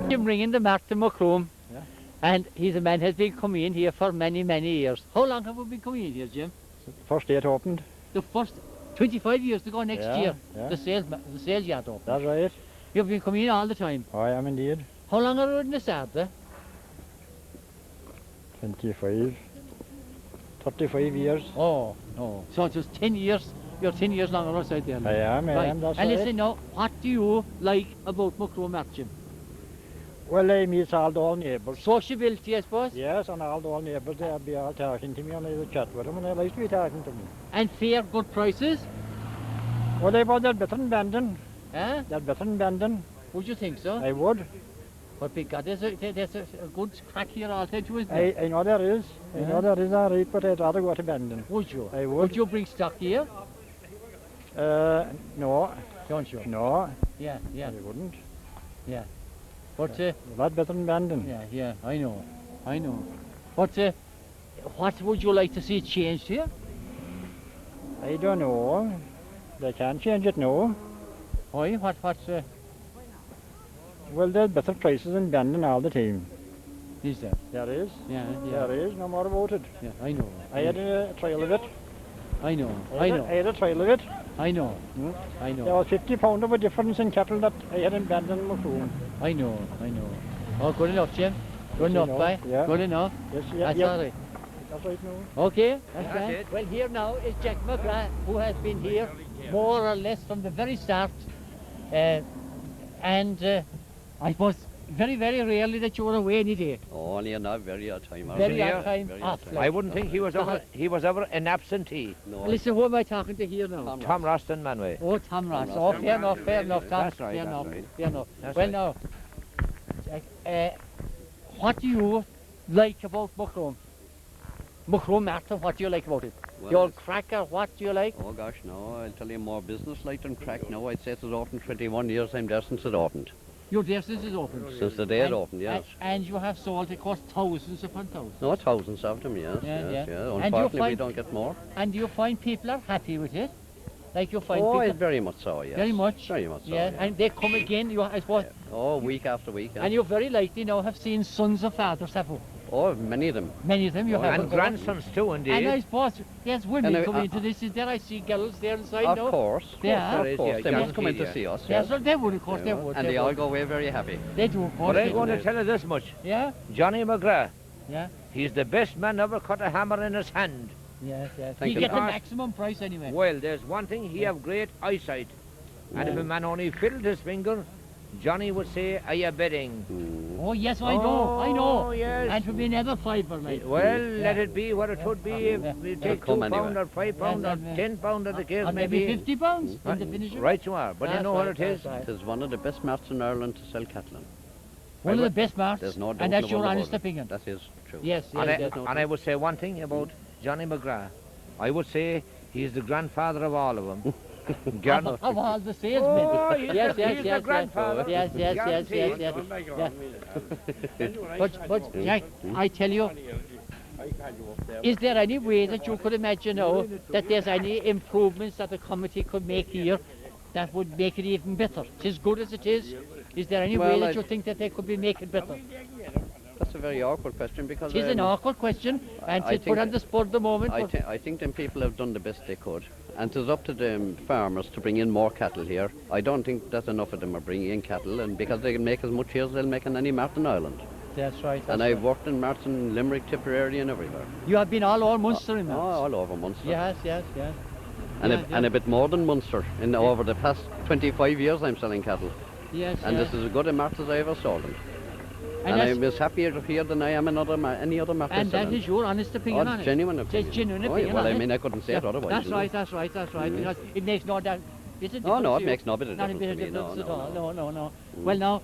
I'm ringing the Mart to Macroom, yeah. and he's a man has been coming in here for many, many years. How long have we been coming in here, Jim? First day it opened. The first 25 years to go next year. Yeah. The sales yard opened. That's right. You've been coming in all the time. I am indeed. How long are you in the start there? 25, 35 years. Oh, no. So it's just 10 years. You're 10 years longer outside there. I am, right. that's and right. listen now, what do you like about Macroom Mart, Jim? Well, I meet all the neighbours. Sociability, I suppose? Yes, and all the neighbours, they'll be all talking to me and I will chat with them and they like to be talking to me. And fair, good prices? Well, they're better than Bandon. Huh? They're better than Bandon. Would you think so? I would. But because there's a good crack here all the time too, isn't there? I know there is. I know there is all right, but I'd rather go to Bandon. Would you? I would. Would you bring stock here? No. Don't you? No. Yeah, yeah. I wouldn't. Yeah. But a lot better than Bandon. Yeah, yeah, I know. But what would you like to see changed here? I don't know. They can't change it now. Why? Well, there's better prices in Bandon all the time. Is there? There is. Yeah. There is, no more about it. Yeah, I know. I had a trial of it. I know. I had a trial of it. I know. Hmm? I know. There was £50 of a difference in cattle that I had in Bandon and Macroom. I know. Oh, good enough, Jim. Good enough, bye. Yeah. Good enough. Yes, That's all right. That's right now. Okay, that's That's right. it. Well, here now is Jack McGrath, who has been here more or less from the very start. I suppose very, very rarely that you were away any day. Oh, only an very odd time. Very Yeah. odd time Very off. odd time. I wouldn't think he was ever an absentee. No, Listen, who am I talking to here now? Tom Roston Manway. Oh, Tom Ross. Ross. Oh, fair enough, Tom. That's right, Fair that's enough, right. fair enough. That's Well, right. now, Jack, what do you like about Macroom? Macroom Mart, what do you like about it? Well, The old cracker, what do you like? Oh gosh, no, I'll tell you more business-like than crack. No, I'd say it's opened 21 years. I'm there since it opened. Your business is open. Since the day it opened, yes. And you have sold, it cost thousands upon thousands. No, thousands of them, yes, Yeah, yes. yeah. And you Unfortunately, we find- don't get more. And do you find people are happy with it? Like you find Oh, people... very much so, yes. Very much? Very much so, Yeah, yes. and they come again, I suppose. Oh, week after week, yes. And you very likely now have seen sons of fathers, have you? Oh, many of them. Many of them you Oh, have. And grandsons too, And I indeed. suppose, yes, women And come I- into this. Is there I see girls there inside Of now? course. They are. Of course. Yeah, They yeah, must come in to yeah. see us, Yes, yes. well, they would, of course, they would. And they all go away very happy. They do, of course. But I'm they going do. to tell you this much. Yeah, Johnny McGrath, yeah, he's the best man ever cut a hammer in his hand. yes. Thank You you. get the Because- maximum price anyway. Well, there's one thing, he have great eyesight. And if a man only fiddled his finger, Johnny would say, are you betting? Mm. Oh, yes, I know. Oh, yes. And for me, never fiver, like. Well, let it be what it should be. If we take come £2 anyway. or £5 or Yeah. £10 of the case, Or maybe maybe. £50 in the finisher. Right you are, but you That's know what right, it is. that's right. It is one of the best marts in Ireland to sell cattle in. One of the best marts. There's no doubt And that's about your it. honest opinion. That is true. Yes, And, yes. and I would say one thing about Johnny McGrath. I would say he's the grandfather of all of them. Of all the salesmen. Oh, he's yes, the- yes, he's yes, the grandfather. Yes, yes, yes, yes, yes, yes. But Jack, I tell you, is there any way that you could imagine now that there's any improvements that the committee could make here that would make it even better? It's as good as it is. Is there any way Well, that you think that they could be make it better? That's a very awkward question because It is an awkward question, and I to put think on the spur at the moment. I think them people have done the best they could. And it is up to the farmers to bring in more cattle here. I don't think that enough of them are bringing in cattle, and because they can make as much here as they'll make in any mart in Ireland. That's right. And I've worked in marts in Limerick, Tipperary and everywhere. You have been all over Munster in that. All over Munster. Yes, yes, yes. And, Yeah, and a bit more than Munster. Over the past 25 years I'm selling cattle. Yes, And yes. this is as good a mart as I ever sold them. And that's- I'm as happier here than I am in any other mart I And sell that in. is your honest opinion on it's it. genuine It's opinion. genuine Oh, yeah, opinion well, on I it. mean, I couldn't say it otherwise. That's you know. right, that's right, that's right. Because it makes no doubt. It's a Oh, difference no, it to you. makes no bit of Not a difference bit of to me, no, difference at no, all. no. No. Well, now,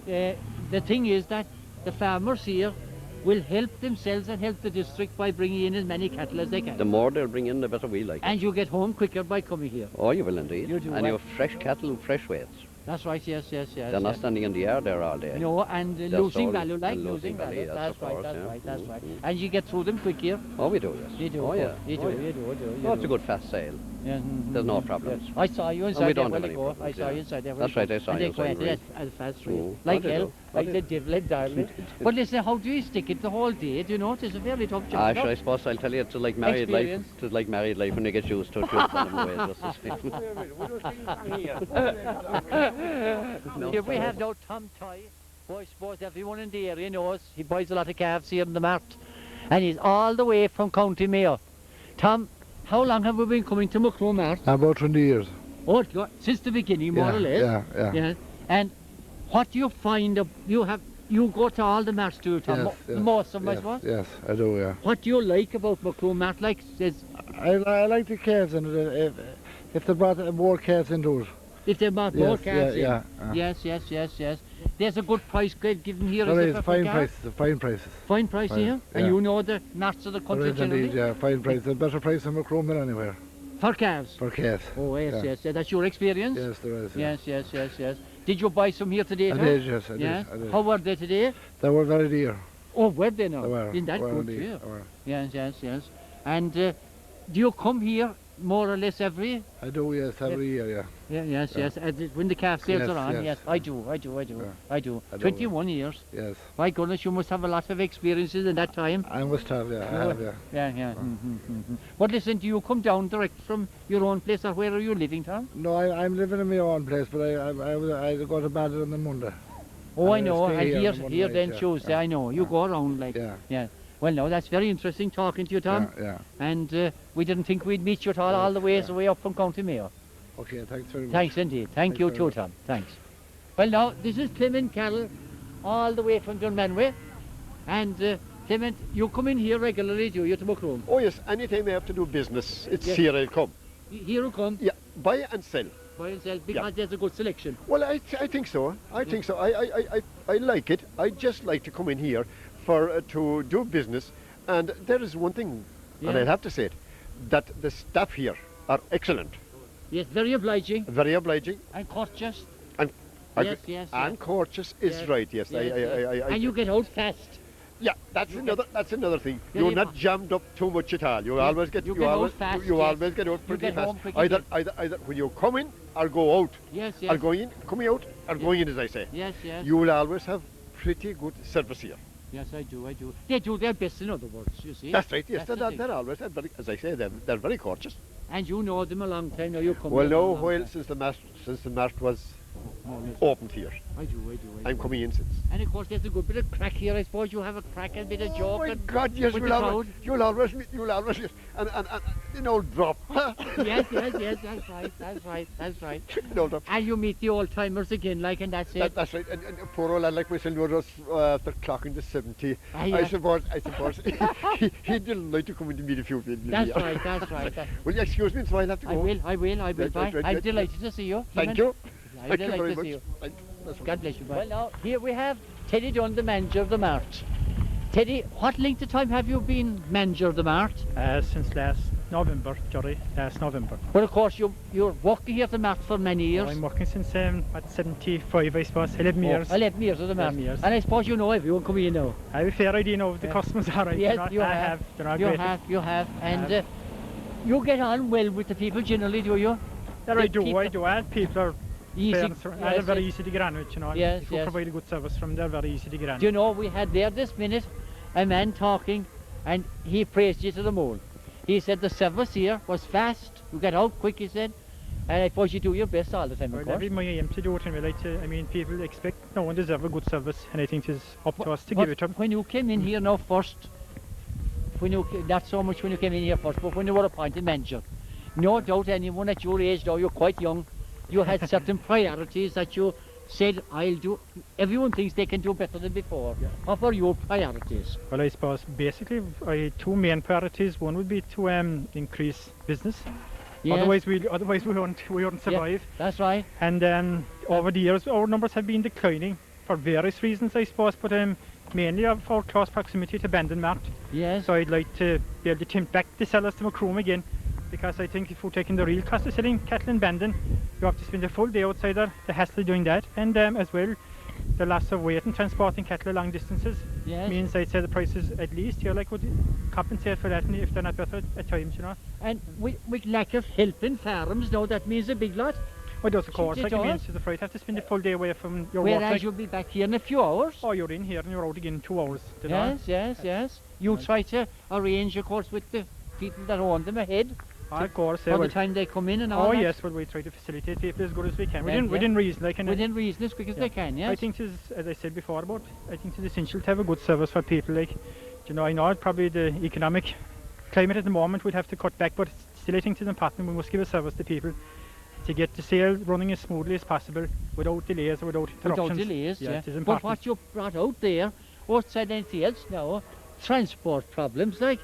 the thing is that the farmers here will help themselves and help the district by bringing in as many cattle as they can. The more they'll bring in, the better we like it. And you get home quicker by coming here. Oh, you will indeed. You do, and well. you have fresh cattle, fresh weights. That's right, yes. They're not standing in the yard there all day. No, and They're losing sold value, like and losing value. yes, That's of right, course, that's yeah. right, that's right. Mm. And you get through them quick here. Oh, we do, yes. You do, Oh, yeah. you do, Oh, you do. Oh, it's a good fast sale. Yeah. There's no problem. I saw you we inside there don't a while have any ago. I problems, saw yeah. you inside there. That's right, I saw and you they go inside, ahead right. as fast Oh, rate. Like what hell, did like you? the devil and darling. But listen, how do you stick it the whole day? Do you know, it's a very tough job. Sure, I suppose I'll tell you, it's like married life. Experience. It's like married life when you get used to it. You'll fall in the way just the same. Here we have now Tom Toy, who I suppose everyone in the area knows. He buys a lot of calves here in the Mart. And he's all the way from County Mayo. Tom, how long have we been coming to Macroom Mart? About 20 years. Oh, since the beginning, more or less. Yeah. And what do you find? You go to all the marts, do you, Tom? Yes, Most of them, I suppose? Yes, I do, yeah. What do you like about Macroom Mart? Like, I like the calves, and if they brought more calves into it. if they bought more calves in. Yeah. Yes. There's a good price given here. There is is fine prices, fine prices. Fine price here? And yeah. you know the marts of the There country is generally? indeed, yeah, fine prices. A better price than Macroom than anywhere. For calves? For calves. Oh, yes. Yeah. That's your experience? Yes, there is. Yeah. Yes. Did you buy some here today, I Tom? did, yes, I did. How were they today? They were very dear. Oh, were they now? They were. Isn't that Were good indeed, for you? they were. Yes. And do you come here more or less every? I do, yes, every year, yeah. Yes. And when the calf sales Yes, are on, yes. yes, I do. I do, 21 years. Yes. My goodness, you must have a lot of experiences in that time. I must have, yeah, I have, yeah. Yeah. But listen, do you come down direct from your own place, or where are you living, Tom? No, I'm living in my own place, but I go to bed on the Monday. Oh, I And know. stay And here on Monday here night, then yeah, Tuesday, yeah. I know. You go around like. Yeah. Well, no, that's very interesting talking to you, Tom. Yeah. And we didn't think we'd meet you at all the ways away up from County Mayo. Okay, thanks very much. Thanks indeed. Thank you very too, much. Tom. Thanks. Well, now, this is Clement Carroll, all the way from Dunmanway. And Clement, you come in here regularly, do you, to Macroom? Oh yes, anytime I have to do business, it's Yes. here I'll come. Here you come, Yeah, buy and sell. buy and sell, because there's a good selection. Well, I think so. I think so. I like it. I just like to come in here for to do business. And there is one thing, and Yeah. I'll have to say it, that the staff here are excellent, Yes, very obliging very obliging, and courteous. and Yes. and courteous is Yes. right. Yes, Yes. I And you get out fast. yeah, that's another thing. Yeah, You're you- not jammed up too much at all. You always get you you get out always fast, you yes. always get out You pretty get fast. home quick Either again. when you come in or go out. Yes. Or going in, coming out, or going in, as I say. Yes. You will always have pretty good service here. Yes, I do. They do their best, in other words, you see. That's right, yes. That's the They're always, very, as I say, they're very courteous. And you know them a long time now, you come Well, here for a no, long well, time. since the mart was Oh, yes. opened here, I do. I'm coming in since. And of course, there's a good bit of crack here. I suppose you have a crack and a bit of joke. Oh my and God, yes, with you'll the always, yes, and an old drop. yes, that's right. An old drop. And you meet the old timers again, like, and that's it. That's right, and a poor old lad like myself was after clocking the 70. Ah, yeah. I suppose he didn't like to come in to meet a few people. That's here. right. Will you excuse me, so I'll have to go? I will. Right, Bye. right, I'm right. delighted to see you. Thank Clement. you. I'm Thank you delighted very to much. see you. That's God bless you. Bye. Well, now, here we have Teddy Dunn, the manager of the Mart. Teddy, what length of time have you been manager of the Mart? Since last November, last November. Well, of course, you're working here at the Mart for many years. I'm working since 75, I suppose, 11 years. 11 years at the Mart. 11 years. And I suppose you know everyone coming in now. I have a fair idea now of the customers are right. Yes, I have. They're not great. You have. And you get on well with the people generally, do you? I do. And people are Easy. fair, they're Yes, very easy to get on with, you know. Yes, if you yes. provide a good service from them, they're very easy to get on. Do you know, we had there this minute a man talking, and he praised you to the moon. He said the service here was fast, you get out quick, he said, and I suppose you do your best all the time, of Well, course. every my aim to do it, and we like to, I mean, people expect no one deserves a good service, and I think it's up to us to But give it to them. when you came in here now first, not so much when you came in here first, but when you were appointed manager, no doubt anyone at your age now, you're quite young, you had certain priorities that you said, I'll do. Everyone thinks they can do better than before. Yeah. What were your priorities? Well, I suppose basically I had two main priorities. One would be to increase business. Yes. Otherwise we wouldn't survive. That's right. And over the years our numbers have been declining for various reasons, I suppose, but mainly of our close proximity to Bandon Mart. Yes. So I'd like to be able to tempt back the sellers to Macroom again, because I think if we're taking the real cost of selling cattle in Bandon, you have to spend a full day outside there, the hassle doing that, and as well the loss of weight in transporting cattle long distances Yes. means I'd say the prices at least here like would compensate for that, and if they're not better at times, you know. And with lack of help in farms now, that means a big lot. Well, does of course, It like it does. means you're afraid to have to spend a full day away from your work. Whereas Like, you'll be back here in a few hours. or you're in here and you're out again in 2 hours. You know? Yes. You try to arrange, of course, with the people that own them ahead Of course, for well, the time they come in and all oh that. yes, well we try to facilitate people as good as we can, Yeah, within reason. Like, and Within reason, as quick as they can, yes. I think it is, as I said before, I think it's essential to have a good service for people. Like, you know, I know probably the economic climate at the moment would have to cut back, but still I think it's important we must give a service to people to get the sale running as smoothly as possible without delays or without interruptions. Without delays, yeah. yeah. It is But important. what you brought out there, outside anything else now, transport problems, like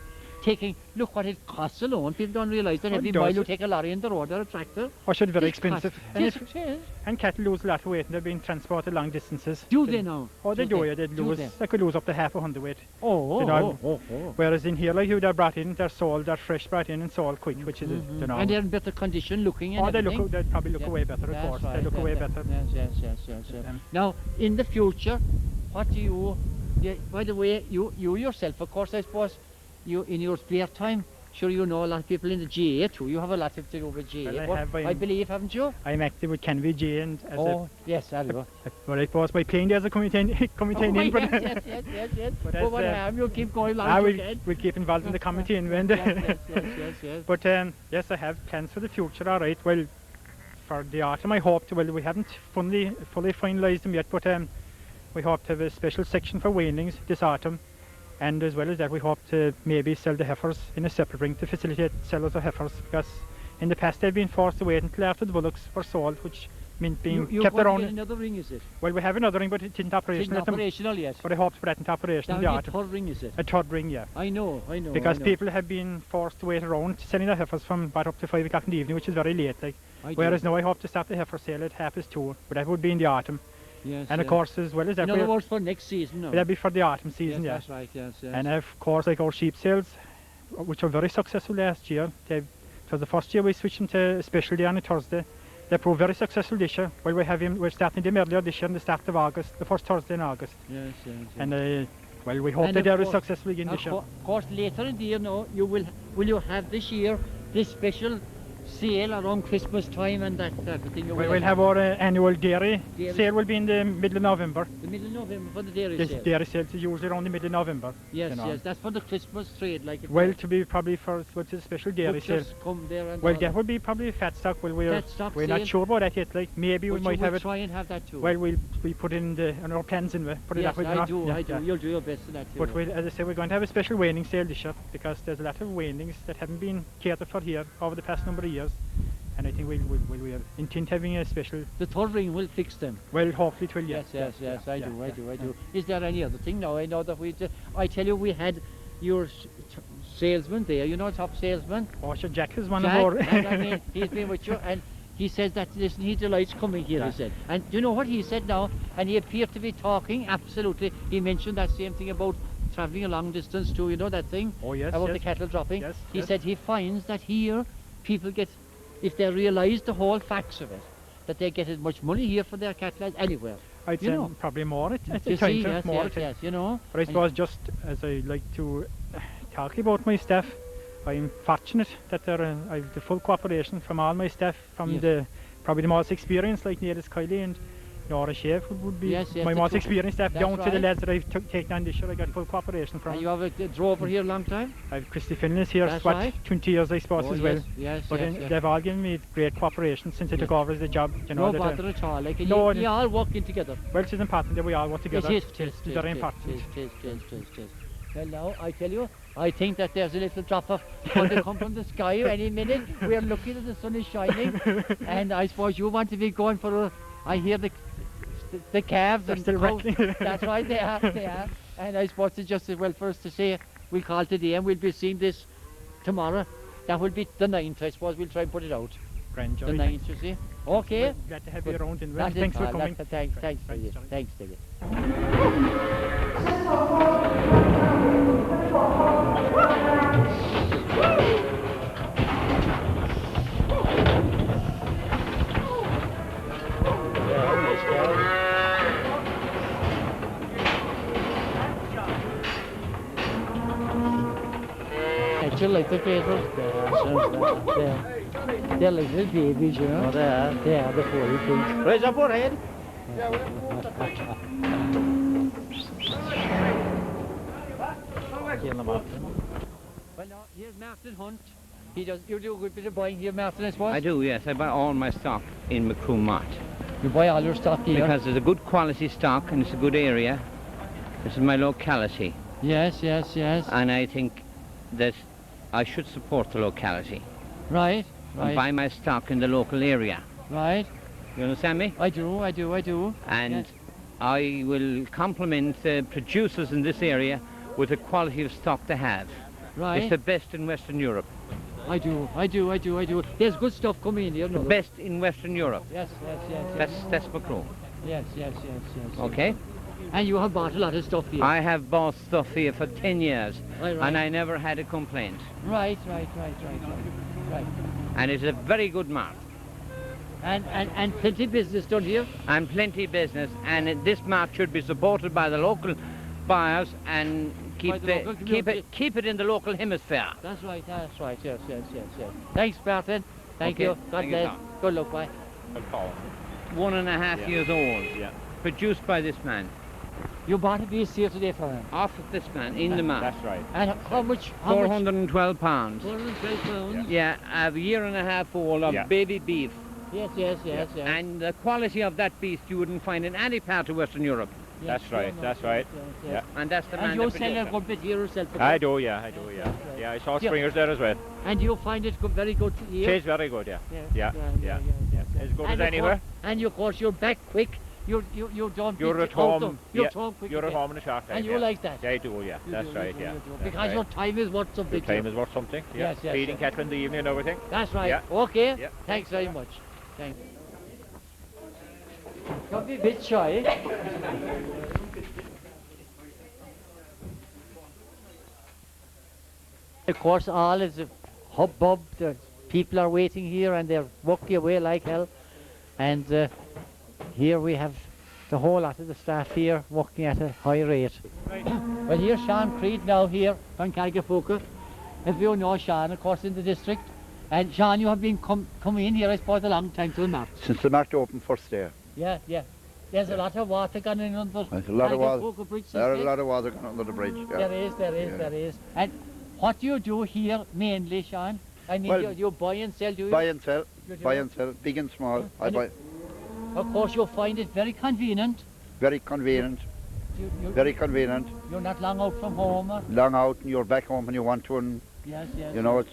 look what it costs alone. People don't realise that Oh, every it does. mile you take a lorry on the road or a tractor. Or should very it costs- expensive. And, Yes, if, it is. and cattle lose a lot of weight and they're being transported long distances. Do they now? Oh, they do, yeah, they Do lose. they? They could lose up to half a hundredweight. Oh, You know, oh. Whereas in here, like who they're brought in, they're sold, they're fresh brought in and sold quick, which is, you know. And they're in better condition looking and Oh, they everything. they probably look Yeah. way better, of That's course. right, They look yeah, way yeah. better. Yes. Now, in the future, what do you... Yeah, by the way, you yourself, of course, I suppose, you in your spare time, sure you know a lot of people in the GA too. You have a lot to do with GA. Well, I What- have, I believe, haven't you? I'm active with Canvey J and as Oh, yes, I do. well, I suppose my playing days are coming in, Oh, but yes. But But as, what harm, you'll keep going I along will again. we'll keep involved in the committee and when Yes. But yes, I have plans for the future, all right. Well, for the autumn, I hope to, well, we haven't fully finalised them yet, but we hope to have a special section for weanlings this autumn. And as well as that, we hope to maybe sell the heifers in a separate ring to facilitate sellers of heifers, because in the past they've been forced to wait until after the bullocks were sold, which meant being You're kept going to around. get another ring, is it? Well, we have another ring, but it isn't It's operational not at the moment. operational yet. But I hope to put that into operation in the Now, autumn. third ring, is it? A third ring, yeah. I know. Because I know. people have been forced to wait around selling their heifers from about up to 5 o'clock in the evening, which is very late. Like, I do. whereas now I hope to start the heifer sale at 2:30, but that would be in the autumn. Yes, And of yes. course, as well as that, In other words, for next season, no. that'd be for the autumn season, Yes, yeah. that's right, yes. And of course, like our sheep sales, which were very successful last year. It was the first year we switched them to a special day on a Thursday. They proved very successful this year. Well, we're starting them earlier this year, in the start of August, the first Thursday in August. Yes. And well, we hope And that of they are course- successful again this year. Of course, later in the year, no, will you have this year this special sale around Christmas time and that type of thing? We'll have our annual dairy Dairy. sale will be in the middle of November. The middle of November for the dairy This sale. dairy sale is usually around the middle of November. Yes, you know. yes, that's for the Christmas trade, like it Well, was. to be probably for what's a special dairy sale. Butchers come there and Well, all that would be probably fat stock. Well, Fat stock we're sale. not sure about that yet. Like maybe we But might you have will it. try and have that too. Well, we put in our plans in. Put it yes, that way. I you do, know? I do. Yeah. You'll do your best in that too. But as I say, we're going to have a special weaning sale this year because there's a lot of weanings that haven't been catered for here over the past number of years. And I think we intend having a special. The third ring will fix them. Well, hopefully it will. Yes, I yeah, do. Is there any other thing now? I know that I tell you, we had your salesman there, you know, top salesman. Oh, sure, Jack is one Jack, of our. and I mean, he's been with you, and he says that, listen, he delights coming here, Yeah. he said. And do you know what he said now? And he appeared to be talking, absolutely. He mentioned that same thing about travelling a long distance too, you know that thing? Oh, yes, About yes. the cattle dropping. Yes, He yes. said he finds that here, people get, if they realise the whole facts of it, that they get as much money here for their cattle as anywhere. I'd you say know. probably more at You the see, time. yes, More yes, at yes, you know. But I And- suppose just as I like to talk about my staff, I'm fortunate that I have the full cooperation from all my staff, from Yes. probably the most experienced like Neil Kylie and Nora Chef would be Yes, yes, my the most two- experienced staff, that's down to the right. lads that I've taken on this year. I got full cooperation from. And you have a drover here a long time? I've Christy Finlay is here, That's what, right. 20 years I suppose Oh, as well. Yes, But they've all given me great cooperation since I took over as the job. You know, No that, bother at all. Like, no, you all working together. well, it's important that we all work together. It is, It's very important. It is. Well, now, I tell you, I think that there's a little drop of going to come from the sky any minute. We're looking at the sun is shining. And I suppose you want to be going for I hear the calves They're and still the cows. rattling. That's right, they are. And I suppose it's just as well for us to say, we'll call today and we'll be seeing this tomorrow. That will be the 9th, I suppose. We'll try and put it out. Grand The job. 9th, you see. Okay. Well, glad to have you But around and that is thanks for all. coming. Thanks, Right, David. Johnny. Thanks, David. Don't you like the gators? They're like little babies, you know. Oh, they are. They are the furry things. Raise up our head. Well, now, here's Martin Hunt. You do a good bit of buying here, Martin, I suppose? I do, yes. I buy all my stock in Macroom Mart. You buy all your stock here? Because it's a good quality stock and it's a good area. This is my locality. Yes, yes, yes. And I think that I should support the locality. Right, And right. buy my stock in the local area. Right. You understand me? I do. And yes. I will compliment the producers in this area with the quality of stock they have. Right. It's the best in Western Europe. I do. There's good stuff coming in here. The best in Western Europe. Yes. That's Macroom. Yes. Okay? And you have bought a lot of stuff here. I have bought stuff here for 10 years Right. and I never had a complaint. Right. And it's a very good mart. And plenty of business done here. And plenty business, and this mart should be supported by the local buyers and keep it in the local hemisphere. That's right. Yes. Thanks, Martin. Thank you. God Thank you, bless. sir. Good luck, bye. 1.5 years old. Produced by this man. You bought a beast here today for him. Off of this man in the mart. That's right. And how much? 412 pounds. 412 pounds. Yeah, a 1.5 year old of baby beef. Yes. And the quality of that beast you wouldn't find in any part of Western Europe. Yes, That's right. Yeah. And that's the man And you that sell a produced good bit here yourself. I do. Yeah, I saw springers there as well. And you find it very good here? Tastes very good, yeah. As good as anywhere. And of course you're back quick. You don't. You're at home. You're at home quick. You're at home in a short time. And you like that? Yeah, I do. Yeah, that's right. Yeah. Because your time is worth something. Your time is worth something. Yeah. Yes. Feeding cattle in the evening and everything. That's right. Yeah. Okay. Yeah. Thanks very much. Thanks. Don't be a bit shy. Of course, all is a hubbub. The people are waiting here and they're walking away like hell. And here we have the whole lot of the staff here working at a high rate. Well, here's Sean Creed now here from Carrigafoca. If you know Sean, of course, in the district. And Sean, you have been coming in here, I suppose, a long time to the Mart. Since the Mart opened first day. Yeah. There's a lot of water gone in under There's a lot of water. Bridge. There's a lot of water going under the bridge. Yeah. There is. And what do you do here mainly, Sean? I mean, Well, you buy and sell, do you? Buy and sell. You do? Buy and sell, big and small. I buy. Of course, you'll find it very convenient. Very convenient. Very convenient. You're not long out from home. Or? Long out and you're back home when you want to, and Yes. you know it's.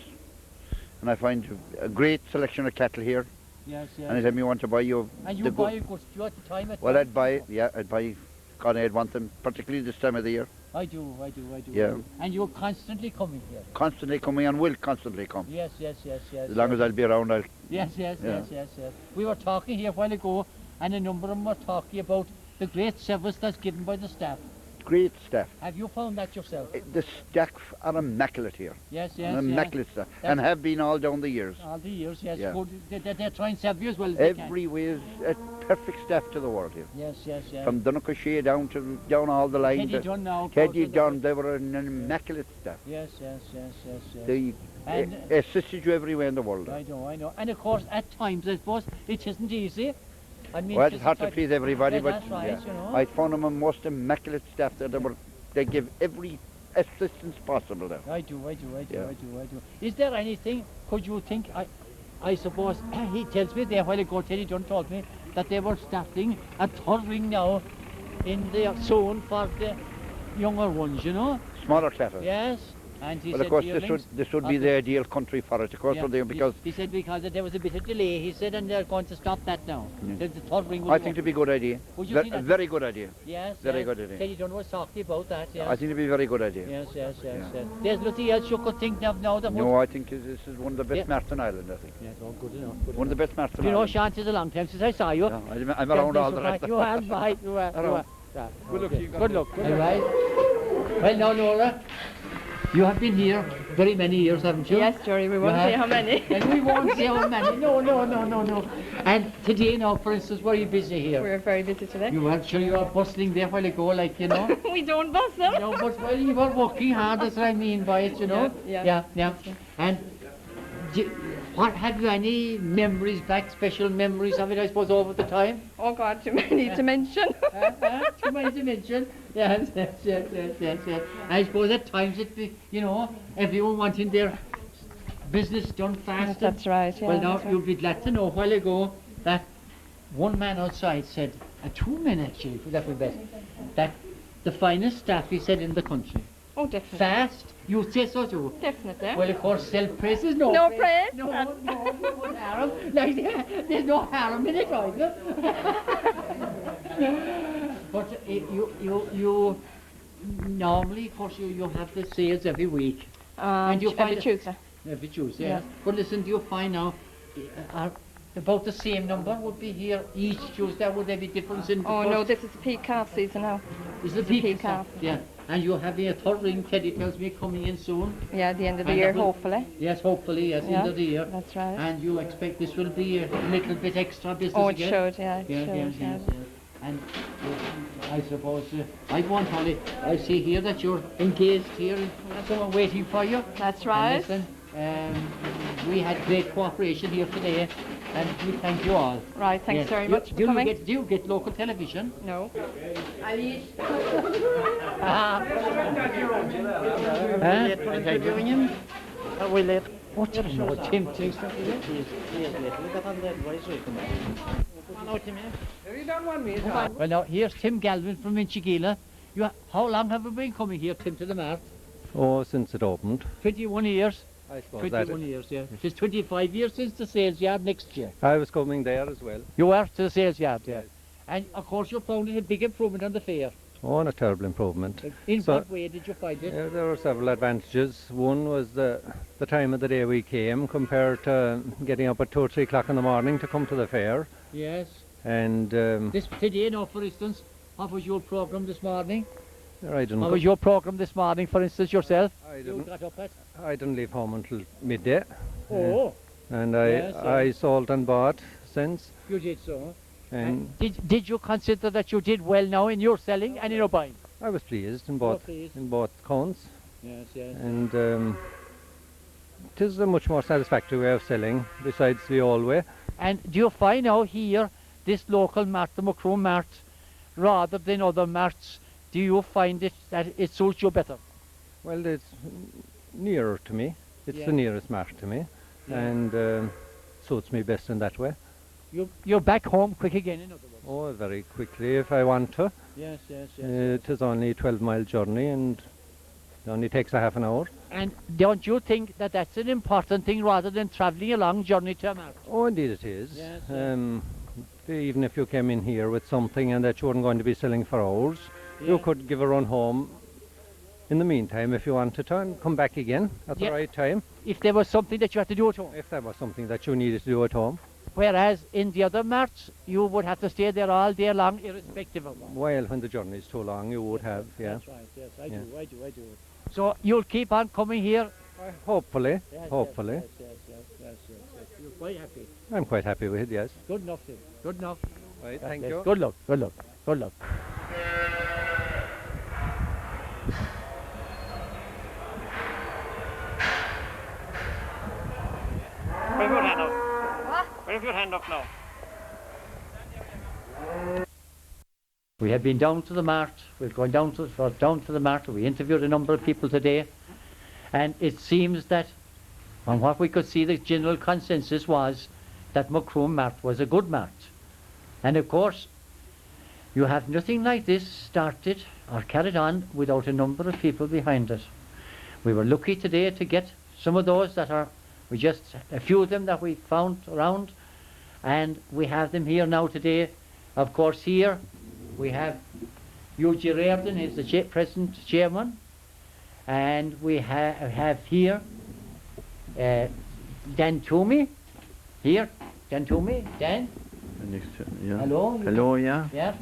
And I find a great selection of cattle here. Yes. Anytime you want to buy, you. And you buy a good stew at the time. Well, I'd buy. Yeah, I'd buy. God, I'd want them, particularly this time of the year. I do. Yeah. And you're constantly coming here. Constantly coming and will constantly come. Yes. As long as I'll be around, I'll. Yes. We were talking here a while ago, and a number of them were talking about the great service that's given by the staff. Great staff. Have you found that yourself? The staff are immaculate here. Yes. Immaculate staff. And have been all down the years. All the years, yes. Yeah. Good. They're trying to serve you as well as they can. Every way is a perfect staff to the world here. Yes. From Donaghshire down all the line. Teddy Dunn now. Teddy Dunn, they were an immaculate staff. Yes. They And- assisted you everywhere in the world. I know. And of course, at times, I suppose, it isn't easy. I mean, Well, it's hard to please everybody, Yeah, but that's right, you know. I found them a most immaculate staff there. They give every assistance possible there. I do. Yeah. Is there anything, could you think, I suppose, he tells me there a while ago, Teddy Dunn told me, that they were starting a third ring now in the zone for the younger ones, you know? Smaller cattle. Yes. And he Well, said of course, yearlings, this would be the ideal country for it, of course, yeah, for them, because he said because there was a bit of delay, he said, and they're going to stop that now. Yeah. The third ring will I go. think it'd be a good idea. Would you think A that? very good idea. Yes. Very good idea. Teddy Dunn was talking about that, yes. I think it'd be a very good idea. Yes. There's nothing else you could think of now that No, I think this is one of the best Yeah. marts in Ireland, I think. Yes, all good enough. One of the best marts in You know, Ireland. Sean, it's a long time since I saw you. Yeah, I'm around all the rest. You are, right, you are. Around. Yeah, Good luck okay. to you, Good luck. All right. Well, now, Nora, You have been here very many years, haven't you? Yes, Jerry, we won't say how many. And we won't say how many. No. And today now, for instance, were you busy here? We're very busy today. You were, sure you were bustling there a while ago, like, you know. We don't bust them. No, but well, you were working hard, that's what I mean by it, you know. Yeah. And what, have you any memories back, special memories of it, I suppose, over the time? Oh God, too many to mention. Too many to mention. Yes. I suppose at times it be, you know, everyone wanting their business done fast. That's right, yeah. Well, now, right. you'll be glad to know a while ago that one man outside said, and two men actually, that would be best, that the finest staff, he said, in the country. Oh, definitely. Fast, you say so too. Definitely. Well, of course, self-praise is no praise. No harm. Like, there's no harm in it either. But you normally, of course, you have the sales every week. And you every Tuesday. Every Tuesday, Yeah. yes. But listen, do you find now, about the same number would be here each Tuesday? Would there be difference in? Oh no, this is the peak calf season now. Is the peak calf? Yeah. And you're having a third ring, Teddy tells me, coming in soon. Yeah, the end of the And year, that will- hopefully. Yes, hopefully, yes, Yeah, end of the year. that's right. And you expect this will be a little bit extra business Oh, it again? should, yeah, it should, Yes. yeah. And I suppose, I want, Holly, I see here that you're engaged here and someone waiting for you. That's And right. listen, we had great cooperation here today, and we thank you all. Right, thanks Yes. very Do- much for do coming. Do you get local television? No. We're late. What do you know? Tim, Well, now, here's Tim Galvin from Inchigeela. How long have you been coming here, Tim, to the Mart? Oh, since it opened. 21 years? I suppose 21 years, yeah. It's 25 years since the sales yard next year. I was coming there as well. You were to the sales yard, yeah. And, of course, you found it a big improvement on the fair. Oh, and a terrible improvement. In So- what way did you find it? There were several advantages. One was the time of the day we came compared to getting up at 2 or 3 o'clock in the morning to come to the fair. Yes. And This today now, for instance, what was your program this morning? I didn't What go- was your program this morning, for instance, yourself? I You didn't. got up at? I didn't leave home until midday. Oh, And Yes, I yes. sold and bought since. you did so. And Did you consider that you did well now in your selling and in your buying? I was pleased in You were both pleased. counts. Yes. And it is a much more satisfactory way of selling besides the old way. And do you find now here, this local mart, the Macroom Mart, rather than other marts, do you find it that it suits you better? Well, it's nearer to me. It's Yeah. the nearest mart to me, Yeah. and suits me best in that way. You're back home quick again, in other words. Oh, very quickly if I want to. Yes. It is only a 12-mile journey and it only takes a half an hour. And don't you think that that's an important thing rather than travelling a long journey to a mart? Oh, indeed it is. Yes, Even if you came in here with something and that you weren't going to be selling for hours, you Yeah. could give a run home in the meantime if you wanted to and come back again at Yeah. the right time If there was something that you had to do at home. if there was something that you needed to do at home. Whereas in the other marts, you would have to stay there all day long, irrespective of what. While when the journey is too long, you would have, yeah. That's right, yes, I Yeah. do. So you'll keep on coming here? Hopefully, Yes, hopefully. Yes. You're quite happy. I'm quite happy with it, yes. Good enough, Tim. Good enough. Right, Yes, thank yes. you. Good luck. Put your hand up. Put your hand up now. We have been down to the mart. We're going down to the mart. We interviewed a number of people today, and it seems that, from what we could see, the general consensus was that Macroom Mart was a good mart. And of course, you have nothing like this started or carried on without a number of people behind it. We were lucky today to get some of those that are, a few of them that we found around, and we have them here now today. Of course, here we have Eugene Reardon, is the present chairman, and we have here Dan Toomey. Here, Dan Toomey. Dan. Yeah. Hello. Hello, yeah. Yeah.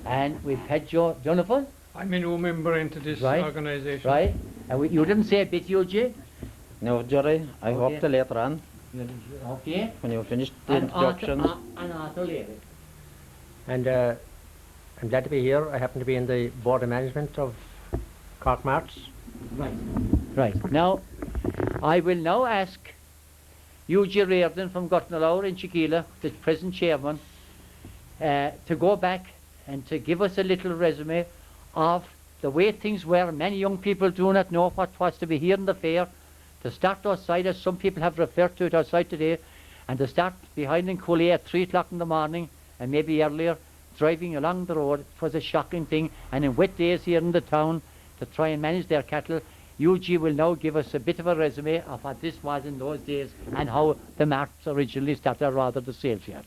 And we've had Jonathan. I'm a new member into this Right. organisation. Right. You didn't say a bit, Eugene? No, Jerry, I Okay. hope to later on, Okay. when you finish the And introductions. Arthur later. And I'm glad to be here. I happen to be in the board of management of Cork Marts. Right. Right. Now, I will now ask Eugene Reardon from Gotnalour in Chiquila, the present chairman, to go back and to give us a little resume of the way things were. Many young people do not know what was to be here in the fair. To start outside, as some people have referred to it outside today, and to start behind in Cooley at 3 o'clock in the morning, and maybe earlier, driving along the road. It was a shocking thing. And in wet days here in the town, to try and manage their cattle, UG will now give us a bit of a resume of what this was in those days and how the marts originally started, or rather the sales yard.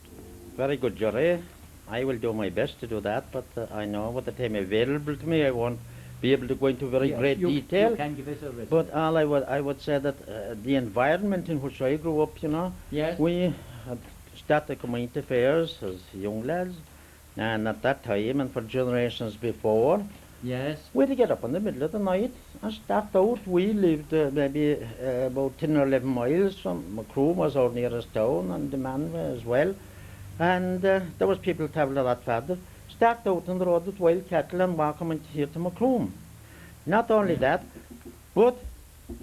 Very good, Jerry. I will do my best to do that, but I know with the time available to me, I won't be able to go into very Yes, great you detail. can give us a resume. But all I would say that the environment in which I grew up, you know, Yes. we had started coming to fairs as young lads, and at that time and for generations before, Yes. we had to get up in the middle of the night and start out. We lived maybe about 10 or 11 miles from Macroom, was our nearest town, and the man as well. And there was people travelling a lot farther. Start out on the road with wild cattle and walk them here to Macroom. Not only that, but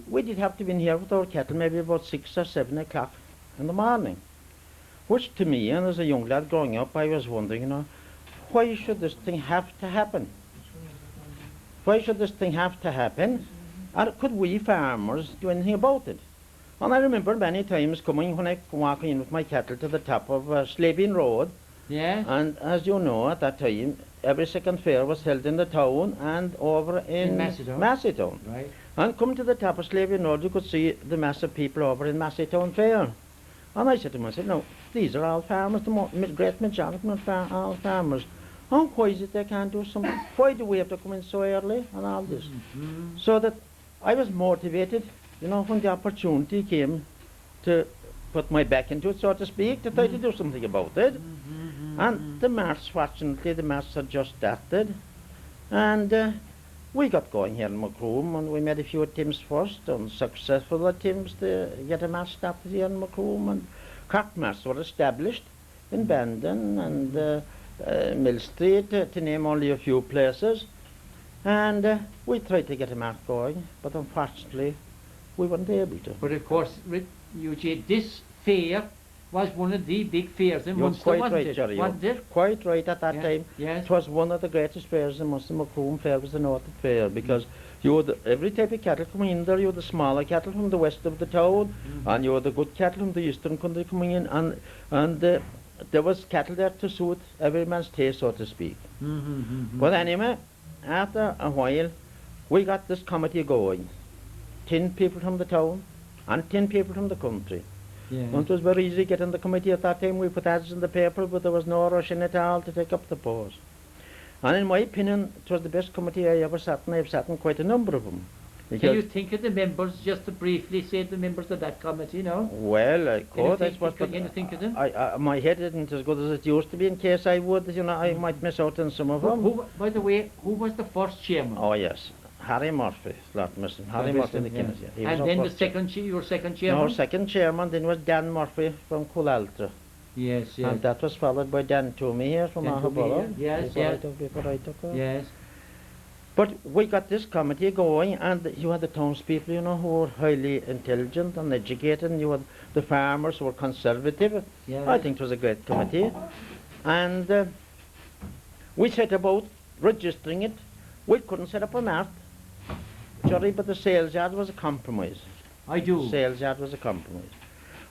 we did have to be in here with our cattle maybe about 6 or 7 o'clock in the morning. Which to me, and as a young lad growing up, I was wondering, you know, why should this thing have to happen? Why should this thing have to happen? Or could we farmers do anything about it? And I remember many times coming when I walking in with my cattle to the top of Slabin Road. Yeah. And as you know, at that time, every second fair was held in the town and over in Macedon. Right. And coming to the top of Slabin Road, you could see the mass of people over in Macedon Fair. And I said to myself, no, these are all farmers, the great majority of them are all farmers. And why is it they can't do something? Why do we have to come in so early and all this? So that I was motivated, you know, when the opportunity came to put my back into it, so to speak, to try to do something about it. And the march, fortunately, the march had just started. And we got going here in Macroom, and we made a few attempts first, unsuccessful attempts to get a march started here in Macroom. And Cork marts were established in Bandon and Mill Street, to name only a few places. And we tried to get a march going, but unfortunately, we weren't able to. But of course, Eugene, this fair was one of the big fairs in You're Munster, quite wasn't right, it? Jerry. Wasn't You're it? quite right at that time. Yes. It was one of the greatest fairs in Munster. Macroom Fair was the Northern Fair, because you had every type of cattle coming in there. You had the smaller cattle from the west of the town, and you had the good cattle from the eastern country coming in, and there was cattle there to suit every man's taste, so to speak. But anyway, after a while, we got this committee going. 10 people from the town and 10 people from the country. Yeah. And it was very easy getting the committee at that time. We put ads in the paper, but there was no rush in at all to take up the post. And in my opinion, it was the best committee I ever sat in. I've sat in quite a number of them. Can you think of the members, just to briefly say the members of that committee, no? Well, I could, I suppose, Can you think of them? my head isn't as good as it used to be. In case I would, you know, I might miss out on some of them. By the way, who was the first chairman? Oh yes, Harry Murphy, not missing. Harry Murphy in the Kennedy. And then the second, your second chairman? No, second chairman then was Dan Murphy from Coolaltra. Yes, yes. And that was followed by Dan Toomey here from Ahabolo. Yes, yes. Before I took over. Yes. But we got this committee going, and you had the townspeople, you know, who were highly intelligent and educated, and you had the farmers who were conservative. Yes. I think it was a great committee. And we set about registering it. We couldn't set up a mart, Jerry, but the sales yard was a compromise. I do. Sales yard was a compromise.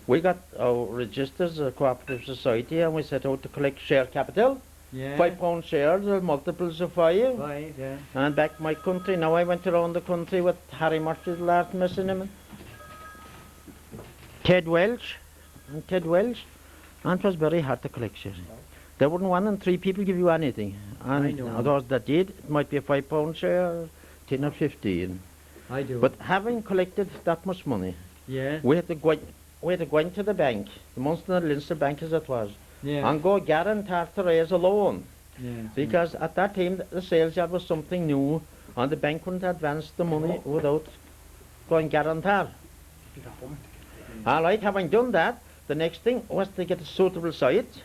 We got our registers, a cooperative society, and we set out to collect share capital. Yeah. £5 shares, multiples of 5. 5, yeah. And back my country. Now I went around the country with Harry Murphy, the last missing him, Ted Welch, and it was very hard to collect shares. There wouldn't 1 in 3 people give you anything. And I know. those that did, it might be a £5 share, 10 or 15. I do. But having collected that much money, yeah. we had to go into the bank, the Munster and Leinster Bank as it was, Yeah. and go guarantee to raise a loan. Yeah. Because at that time the sales yard was something new, and the bank couldn't advance the money without going guarantor. All right, having done that, the next thing was to get a suitable site.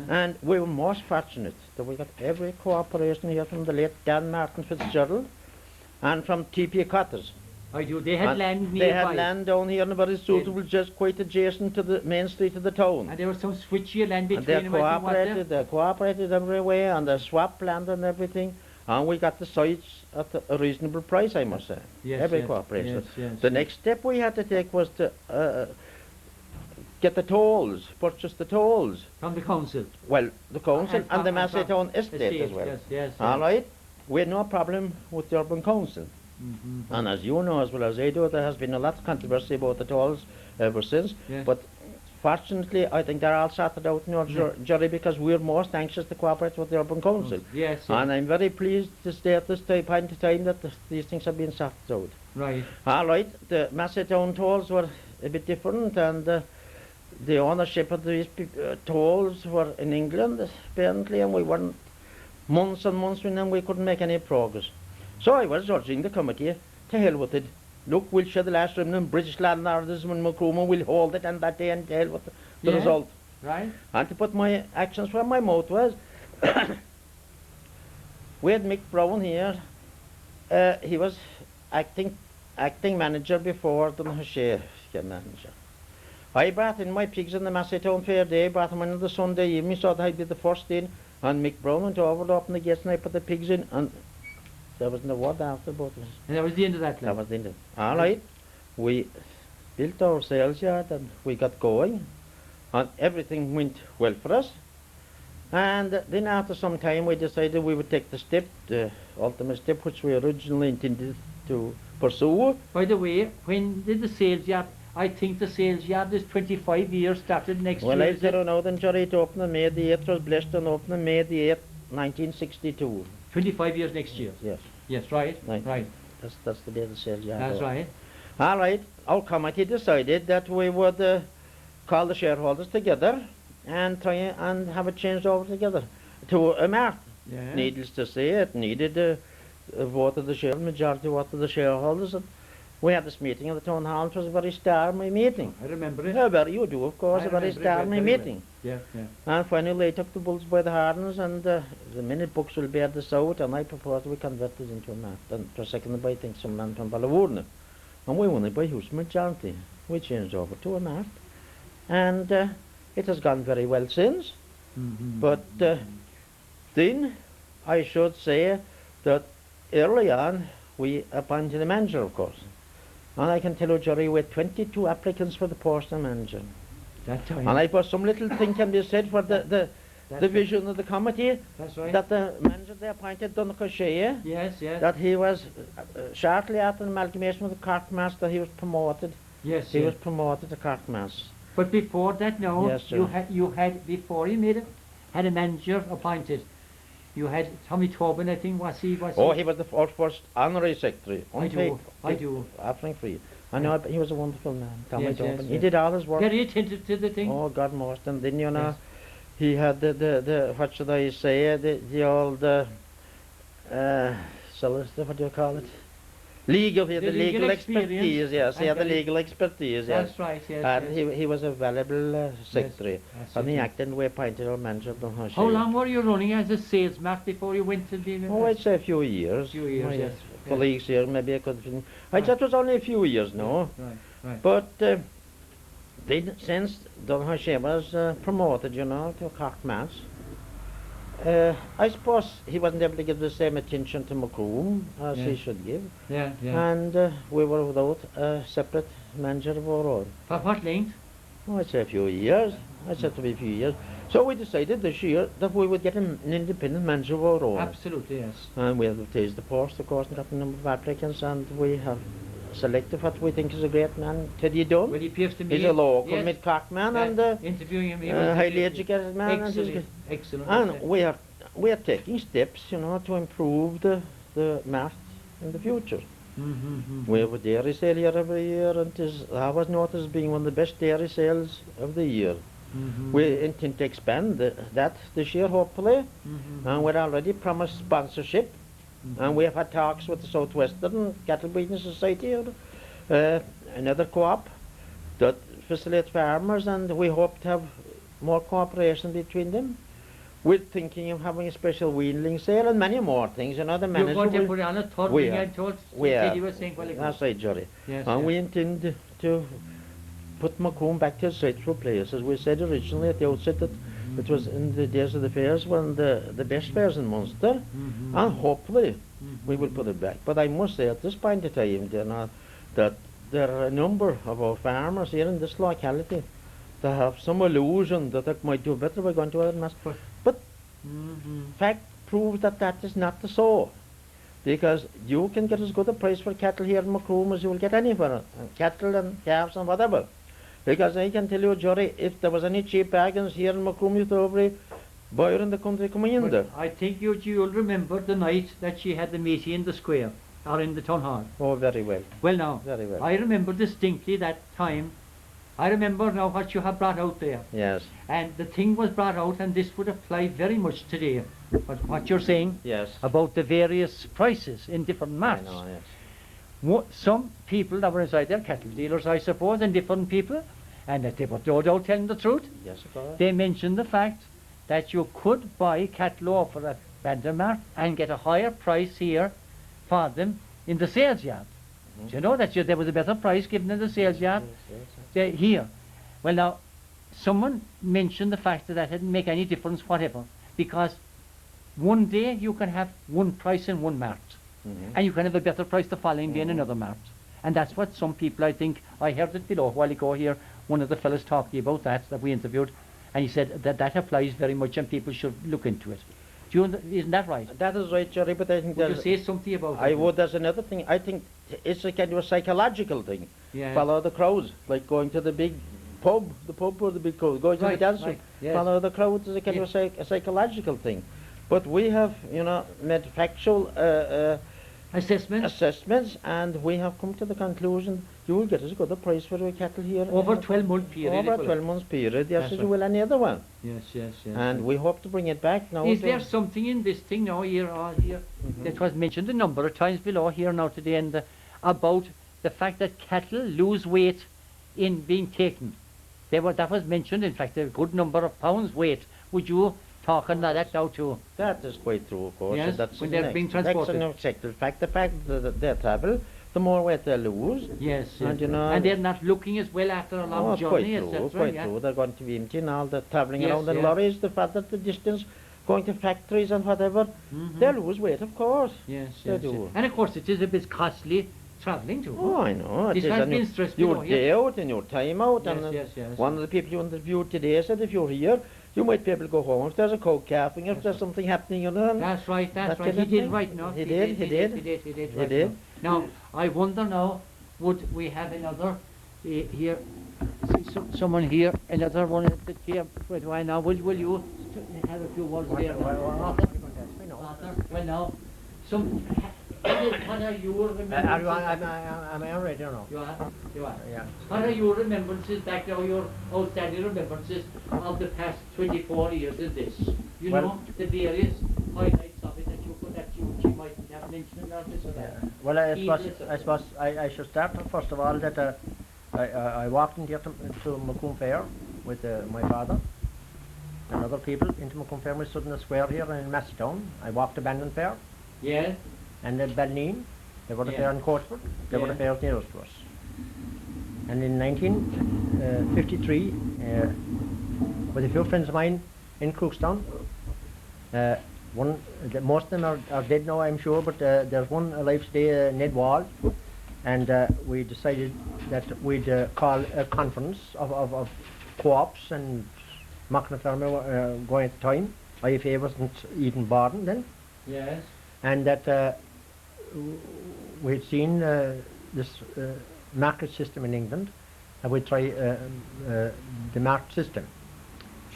And we were most fortunate that we got every cooperation here from the late Dan Martin Fitzgerald and from T.P. Cotters. I do. They had land nearby. They had land down here and very suitable, just quite adjacent to the main street of the town. And there was some switchy land between and they cooperated every way, and they swapped land and everything. And we got the sites at a reasonable price, I must say. Yes, every yes, cooperation. yes, The next step we had to take was to get the tolls, purchase the tolls. From the council? Well, the council and the Massey Town estate as well. Yes, yes. All right? We had no problem with the urban council. And as you know as well as I do, there has been a lot of controversy about the tolls ever since. Yes. But fortunately, I think they're all sorted out in our jury because we're most anxious to cooperate with the urban council. Yes, yes. And I'm very pleased to stay at this point in time that these things have been sorted out. Right. All right, the Massey Town tolls were a bit different, and the ownership of these tolls were in England, apparently, and we weren't months and months with them, we couldn't make any progress. So I was urging the committee, to hell with it. Look, we'll share the last remnant British landlords and Macroom, and we'll hold it on that day and to hell with the result. Right. And to put my actions where my mouth was, we had Mick Brown here. He was acting manager before the Hosea manager. I brought in my pigs on the Massey Town Fair Day, brought them in on the Sunday evening, so that I'd be the first in, and Mick Brown went over to open the gates and I put the pigs in, and there was no word after both of us. And that was the end of that? That was the end of it. All right. We built our sales yard and we got going, and everything went well for us. And then after some time we decided we would take the step, the ultimate step which we originally intended to pursue. By the way, when did the sales yard, I think the sales yard is 25 years started next year. Well, I'll tell you now then, Jerry, it opened on May the 8th, was blessed and opened on May the 8th, 1962. 25 years next year? Yes. Yes, right, right. That's the day the sales yard That's opened. right. All right, our committee decided that we would call the shareholders together and try and have it changed over together to a Mart. Yeah. Needless to say, it needed a vote of the majority vote of the shareholders. And we had this meeting at the town hall. It was a very stormy meeting. I remember it. Yeah, well, you do, of course, a very stormy meeting. Yeah, yeah. And finally they took the bulls by the horns, and the minute books will bear this out, and I proposed we convert it into a Mart. And it was seconded by, I think, some man from Ballavourne. And we won it by huge majority. We changed over to a Mart. And it has gone very well since. But then I should say that early on we appointed a manager, of course. And I can tell you, Jerry, we had 22 applicants for the post of manager. That time. And I thought some little thing can be said for the vision of the committee. That's right. That the manager they appointed, Donnacha Shea, yes, yes. that he was, shortly after the amalgamation with the Cartmaster, he was promoted. Yes, He yes. was promoted to Cartmaster. But before that, no, Yes, sir. you had before you made it, had a manager appointed. You had Tommy Tobin, I think, was he? Oh, he was the first honorary secretary. I do. Offering free. I know, he was a wonderful man, Tommy Yes, Tobin. yes, He yes. did all his work. Very attentive to the thing. Oh, God most. And then, you know, Yes. he had the what should I say, the old, solicitor, what do you call it? Legal, he had the legal expertise, yes. He had the legal expertise, yes. That's right, yes. And yes. he was a valuable secretary. Yes, And he yes. acted, we appointed our manager. How long were you running as a salesman before you went to be? Oh, I'd say a few years. Few years, My yes. colleagues here, maybe I could. I thought it was only a few years, no. Right, right. But then, since Don Hoshe was promoted, you know, to Cartmass, I suppose he wasn't able to give the same attention to Macroom as he should give. Yeah, yeah. And we were without a separate manager of our own. For what length? Oh, I'd say a few years. I'd say to be a few years. So we decided this year that we would get an independent manager of our own. Absolutely, yes. And we advertised the post, of course, and got a number of applicants, and we have selected what we think is a great man, Teddy Dunn. Well, he appears to me. He's a local yes. mid-Cork man, and interviewing him, he was highly educated man. Excellent, excellent. And we are taking steps, you know, to improve the Mart in the future. We have a dairy sale here every year, and I was noticed as being one of the best dairy sales of the year. We intend to expand that this year, hopefully, and we're already promised sponsorship And we have had talks with the Southwestern Cattle Breeding Society, another co-op that facilitates farmers, and we hope to have more cooperation between them. We're thinking of having a special weanling sale and many more things. You know, the manager You're going to will- put on a third we thing, are. I told We are. you were saying while ago. That's right, Jerry. Yes, And yes. we intend to put Macroom back to its rightful place. As we said originally at the outset, that it was in the days of the fairs when the best fairs in Munster, and hopefully we will put it back. But I must say at this point in time, you know, that there are a number of our farmers here in this locality that have some illusion that they might do better by going to other mass. But fact proves that that is not the so. Because you can get as good a price for cattle here in Macroom as you will get anywhere, cattle and calves and whatever. Because I can tell you, Jory, if there was any cheap bargains here in Macroom, you'd have every buyer in the country coming in there. I think you'll remember the night that she had the meeting in the square, or in the town hall. Oh, very well. Well now, Very well. I remember distinctly that time. I remember now what you have brought out there. Yes. And the thing was brought out, and this would apply very much today. But what you're saying Yes. about the various prices in different marts. I know, yes. Some people that were inside there, cattle dealers, I suppose, and different people, and that they were no doubt telling the truth. Yes, of course. They mentioned the fact that you could buy cattle off at Bandermart and get a higher price here for them in the sales yard. Do you know that there was a better price given in the sales yard here? Well now, someone mentioned the fact that that didn't make any difference whatever, because one day you can have one price in one mart, and you can have a better price the following day in another mart. And that's what some people, I think, I heard it below a while ago here, one of the fellas talking about that we interviewed, and he said that that applies very much and people should look into it. Do you, isn't that right? That is right, Jerry, but I think Would you there's... say something about I it? would, there's another thing. I think it's a kind of a psychological thing. Yes. Follow the crowds, like going to the big pub, or the big crowd, going to the Right, dance right, room. yes. Follow the crowds is a kind of a psychological thing. But we have, you know, made factual assessments, and we have come to the conclusion you will get as good a price for your cattle here. Over 12-month period. Over it a will. 12 months period, yes, That's as right. you will any other one. Yes, yes, yes. And we hope to bring it back now. Is to- there something in this thing now here or here that was mentioned a number of times below here now today and about the fact that cattle lose weight in being taken? That was mentioned, in fact, a good number of pounds weight. Would you talk on that now too? That is quite true, of course. Yes, and that's when they're being transported. That's an objective fact. The fact that they travel, the more weight they lose. Yes, And, yes. you know, And they're not looking as well after a long it's journey, quite true, etc. quite yeah. true. They're going to be emptying all the travelling Yes, around in yeah. lorries, the fact that the distance, going to factories and whatever, they lose weight, of course. Yes, They yes, do. yes. And of course it is a bit costly travelling too. Oh, I know. This it is, has and been you- stressed below your here. day out and your time out. Yes, and yes, yes. One of the people you interviewed today said if you're here, you might be able to go home if there's a cow calving, if there's something happening, you know. That's right, that's that right. kind He of did thing. right now. He did. He did He right did. Now, I wonder now, would we have another here, someone here, another one at the chair? Why now? Will you have a few words there? Arthur? Well now, what are your remembrances? Am I already or no? You are? You are? Yeah. What are your remembrances back now, your outstanding remembrances of the past 24 years in this? You Well- know, the various highlights of it that you might have mentioned or this or that. Well, I Heedless suppose of I should start first of all that I walked into Macroom Fair with my father and other people into Macroom Fair. We stood in the square here in Mastown. I walked to Bandon Fair Yes. and then Balneen. They were the Yeah. fair in Courtsford. They were the Yeah. fairs nearest to us. And in 1953, with a few friends of mine in Crookstown, most of them are dead now, I'm sure, but there's one alive today, Ned Wall, and we decided that we'd call a conference of co-ops and Macroom farmer going at the time. IFA wasn't even born then, Yes. and that we'd seen this market system in England, and we'd try the Mart system.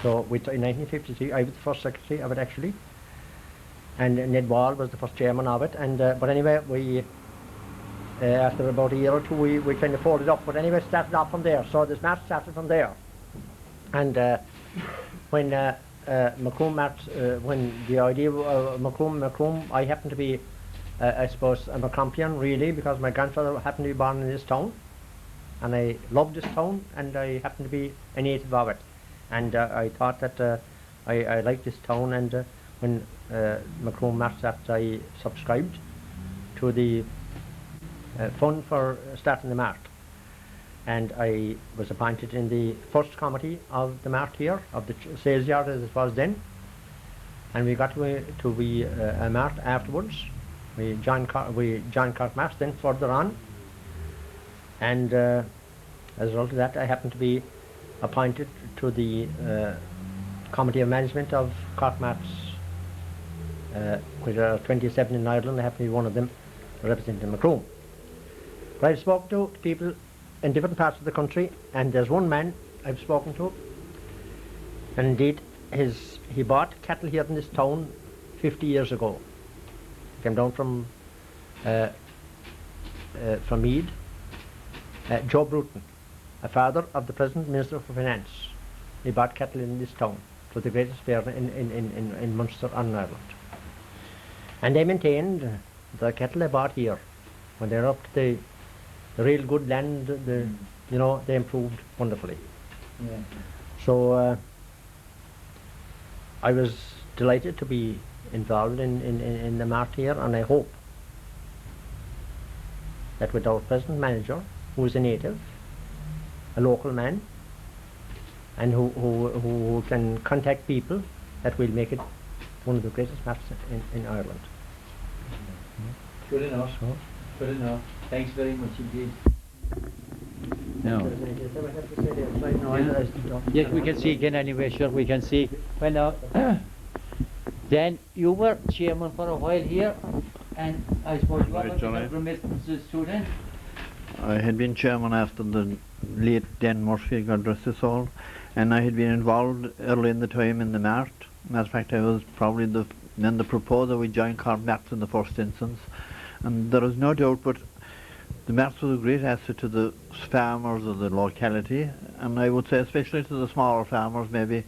So we in 1953, I was the first secretary of it actually, and Ned Wall was the first chairman of it. And but anyway, we after about a year or two, we kind of folded up. But anyway, started off from there. So this Mart started from there, and when Macroom Mart, when the idea of Macroom, I happened to be I suppose I'm a Macrompian really, because my grandfather happened to be born in this town, and I love this town, and I happen to be a native of it. And I thought that I liked this town, and when Macroom Mart, I subscribed to the fund for starting the Mart. And I was appointed in the first committee of the Mart here, of the sales yard as it was then. And we got to be a Mart afterwards. We joined Cork Mart then further on. And as a result of that, I happened to be appointed to the Committee of Management of Cork Mart's, which are 27 in Ireland. I happen to be one of them, representing Macroom. But I've spoken to people in different parts of the country, and there's one man I've spoken to, and indeed he bought cattle here in this town 50 years ago. He came down from Mead, Joe Bruton, a father of the present Minister for Finance. He bought cattle in this town. It was the greatest fair in Munster and Ireland. And they maintained the cattle they bought here, when they're up to the real good land, you know, they improved wonderfully. Yeah. So I was delighted to be involved in the Mart here, and I hope that with our present manager, who is a native, a local man, and who can contact people, that will make it one of the greatest Marts in Ireland. Good enough. So, Good enough. Thanks very much indeed. no. Yes, we can see again anyway, sure, we can see. Well now, then you were chairman for a while here, and I suppose you Right, have Johnny. remittances too then? I had been chairman after the late Dan Murphy, God rest his soul, and I had been involved early in the time in the Mart. Matter of fact, I was probably the proposer. We joined Cork Mart in the first instance, and there is no doubt but the Mart was a great asset to the farmers of the locality, and I would say especially to the smaller farmers maybe,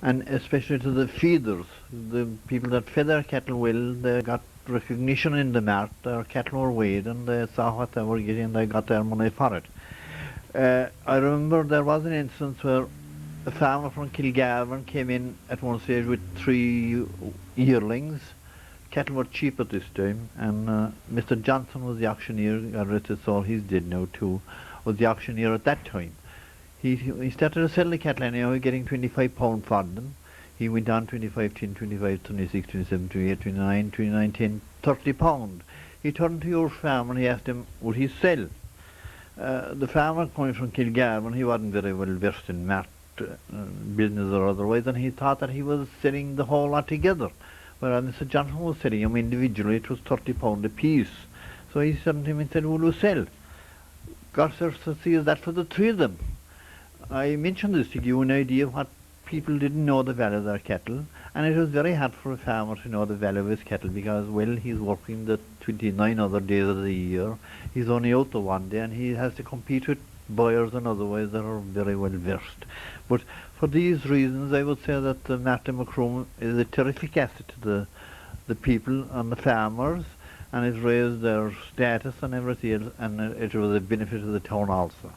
and especially to the feeders, the people that fed their cattle well. They got recognition in the Mart. Their cattle were weighed and they saw what they were getting and they got their money for it. I remember there was an instance where a farmer from Kilgarvan came in at one stage with 3 yearlings. Cattle were cheap at this time, and Mr. Johnson was the auctioneer. God rest his soul, he's dead now too, was the auctioneer at that time. He started to sell the cattle anyhow, getting £25 for them. He went on 25, 10, 25, 26, 27, 28, 29, 29, 10, £30. He turned to your farmer and he asked him, would he sell? The farmer coming from Kilgarvan, he wasn't very well versed in Mart business or otherwise, and he thought that he was selling the whole lot together. Whereas Mr. Johnson was selling him individually, it was £30 a piece. So he turned to him and said, will you sell? God see that for the 3 of them. I mentioned this to give you an idea of what people didn't know the value of their cattle, and it was very hard for a farmer to know the value of his cattle because, well, he's working the 29 other days of the year, he's only out the one day, and he has to compete with buyers and otherwise that are very well versed. But for these reasons, I would say that the Mart in Macroom is a terrific asset to the people and the farmers, and it raised their status and everything else, and it was a benefit to the town also.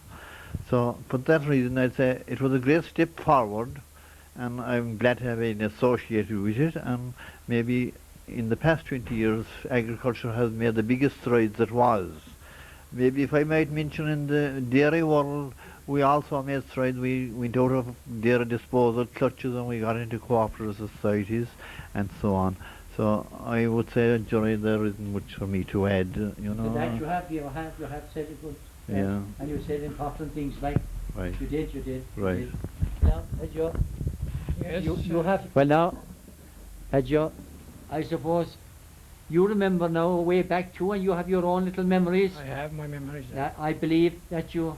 So for that reason, I'd say it was a great step forward, and I'm glad to have been associated with it, and maybe in the past 20 years agriculture has made the biggest strides that was. Maybe if I might mention in the dairy world, we also made strides. We went out of dairy disposal clutches and we got into cooperative societies and so on. So I would say, Johnny, there isn't much for me to add, you know. That you have said it good. Yeah. And you said important things like, right. You did. Right. Now, Joe, yes, you have, well now, Joe, I suppose you remember now way back too, and you have your own little memories. I have my memories. I believe that you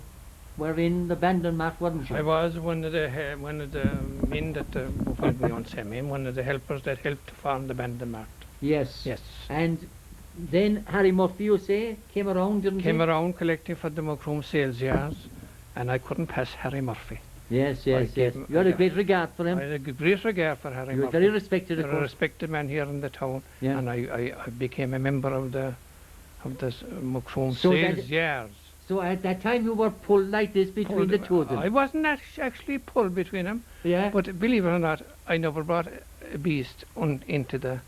were in the Bandon Mart, weren't you? I was one of the men that, well, we won't say men, one of the helpers that helped to form the Bandon Mart. Yes. Yes. And then Harry Murphy, you say, came around, didn't he? Came around collecting for the Macroom sales yards, and I couldn't pass Harry Murphy. Yes, I yes, gave yes. him- You had a great regard for him. I had a great regard for Harry You were Murphy. very respected, of You're a course. respected man here in the town, Yeah. and I became a member of the Macroom So sales that- yards. So at that time you were pulled like this between the two of them. I wasn't actually pulled between them. Yeah. But believe it or not, I never brought a beast into the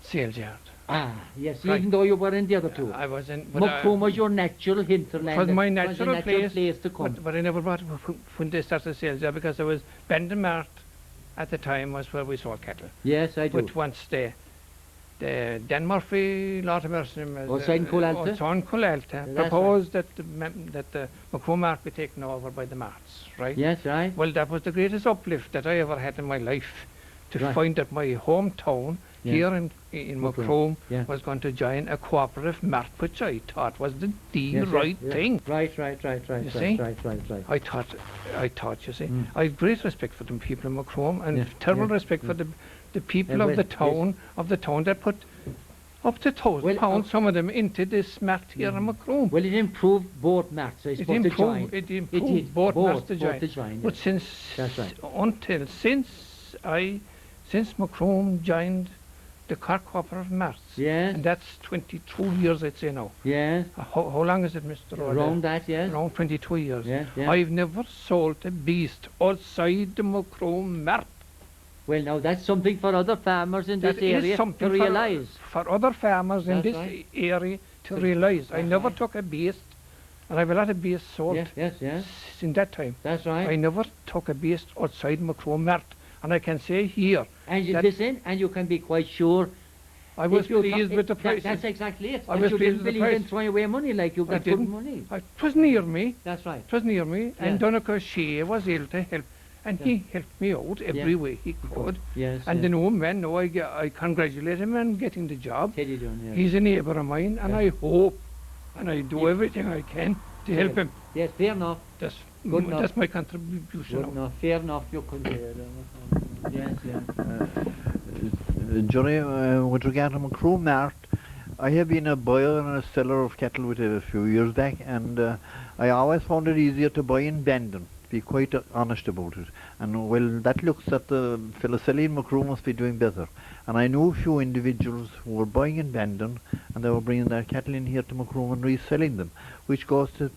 sales yard. Ah, yes, Right. even though you were in the other two. I was in. but, Macroom was your natural hinterland. was my was a natural place to come. But I never brought it when they started the sales yard because there was Bend Mart at the time was where we sold cattle. Yes, I do. But once the Dan Murphy, Lord of Mercy, Outside in Colalta? outside Colalta, That's proposed that the Macroom Mart be taken over by the Marts, right? Yes, right. Well, that was the greatest uplift that I ever had in my life, to Right. find that my hometown Yeah. here in Macroom Yeah. was going to join a cooperative Mart, which I thought was the Yes, right yes, thing. Right. You right, see? right. I thought, you see, Mm. I have great respect for the people in Macroom and Yeah, terrible yeah, respect for the people Yeah, of well, the town that put up to £1,000 Well, pounds, some of them, into this Mart here in Macroom. Well, it improved both Marts, I It suppose, to join. improved, it It improved did, both both, Marts to both join. to join, But yes. That's right. since Macroom joined the Cork Cooperative Marts, Yes. and that's 22 years, I'd say now. Yes. How long is it, Mr. Rodell? Around that, yes. Around 22 years. Yeah, yeah. I've never sold a beast outside the Macroom Mart. Well, now that's something for other farmers in this That is area something to realise. for other farmers in That's this right. area to realise. I That's never right. took a beast, and I've a lot of beasts sold Yes. in that time. That's right. I never took a beast outside Macroom Mart, and I can say here And you that listen, and you can be quite sure. I was if you pleased with the prices. That's exactly it. I That was you pleased didn't with the believe in price. throwing away money like you I got good didn't. money. It was near me. That's right. It was near me, Yeah. and Donegal Shea was able to help, and he helped me out every Yeah. way he could. Yes. And the new man, now I congratulate him on getting the job. Teddy Dunn, yeah. He's a neighbour of mine, and Yeah. I hope, and I do everything I can to help him. Yes, fair enough. That's Good enough. that's my contribution. Good enough. Fair enough. You could. Yes. Johnny, with regard to Macroom Mart, I have been a buyer and a seller of cattle with it a few years back, and I always found it easier to buy in Bandon, to be quite honest about it. And well, that looks that the fellow selling Macroom must be doing better. And I knew a few individuals who were buying in Bandon, and they were bringing their cattle in here to Macroom and reselling them, which goes to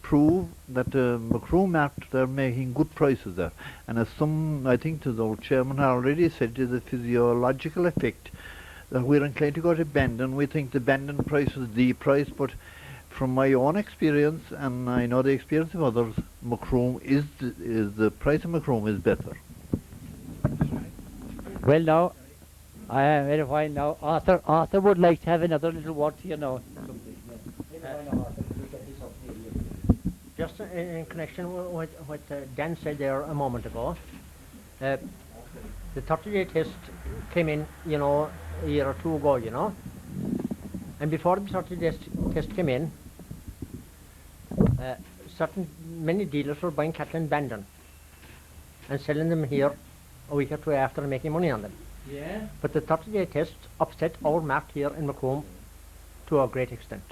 prove that Macroom Mart, they're making good prices there. And as I think the old chairman already said, it is a physiological effect that we're inclined to go to Bandon. We think the Bandon price is the price, but from my own experience, and I know the experience of others, Macroom is the price of Macroom is better. Well, now, I am in a while now. Arthur would like to have another little word here now. Just in connection with what Dan said there a moment ago, the 30-day test came in, a year or two ago, and before the 30-day test came in, many dealers were buying cattle in Bandon and selling them here a week or two after and making money on them. Yeah. But the 30-day test upset our Mart here in Macroom to a great extent.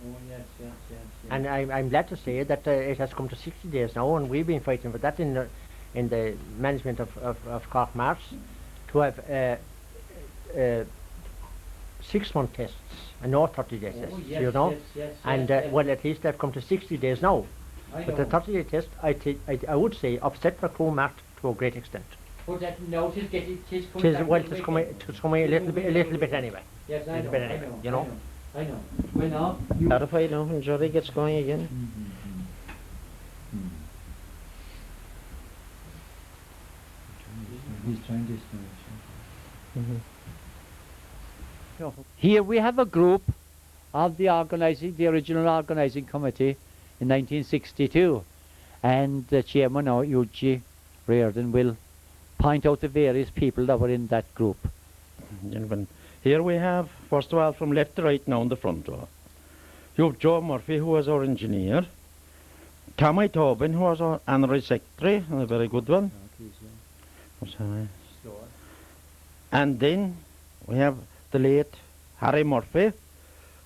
Oh, yes. And I'm glad to say that it has come to 60 days now, and we've been fighting for that in the management of Cork Marts to have 6-month tests and no 30-day tests, yes, yes, and yes. well, at least they've come to 60 days now. I But the know. 30-day test, I would say, upset Macroom Mart to a great extent. But that now it is coming back. It's coming a little bit anyway. Yes, I Little know. bit anyway, I know. I know. Well, now, Clarify now when Jerry gets going again. He's trying this Here we have a group of the original organising committee in 1962, and the chairman now, Eugene Reardon, will point out the various people that were in that group. Gentlemen, here we have, first of all, from left to right now in the front row. You have Joe Murphy, who was our engineer. Tommy Tobin, who was our honorary secretary, and a very good one. And then we have the late Harry Murphy,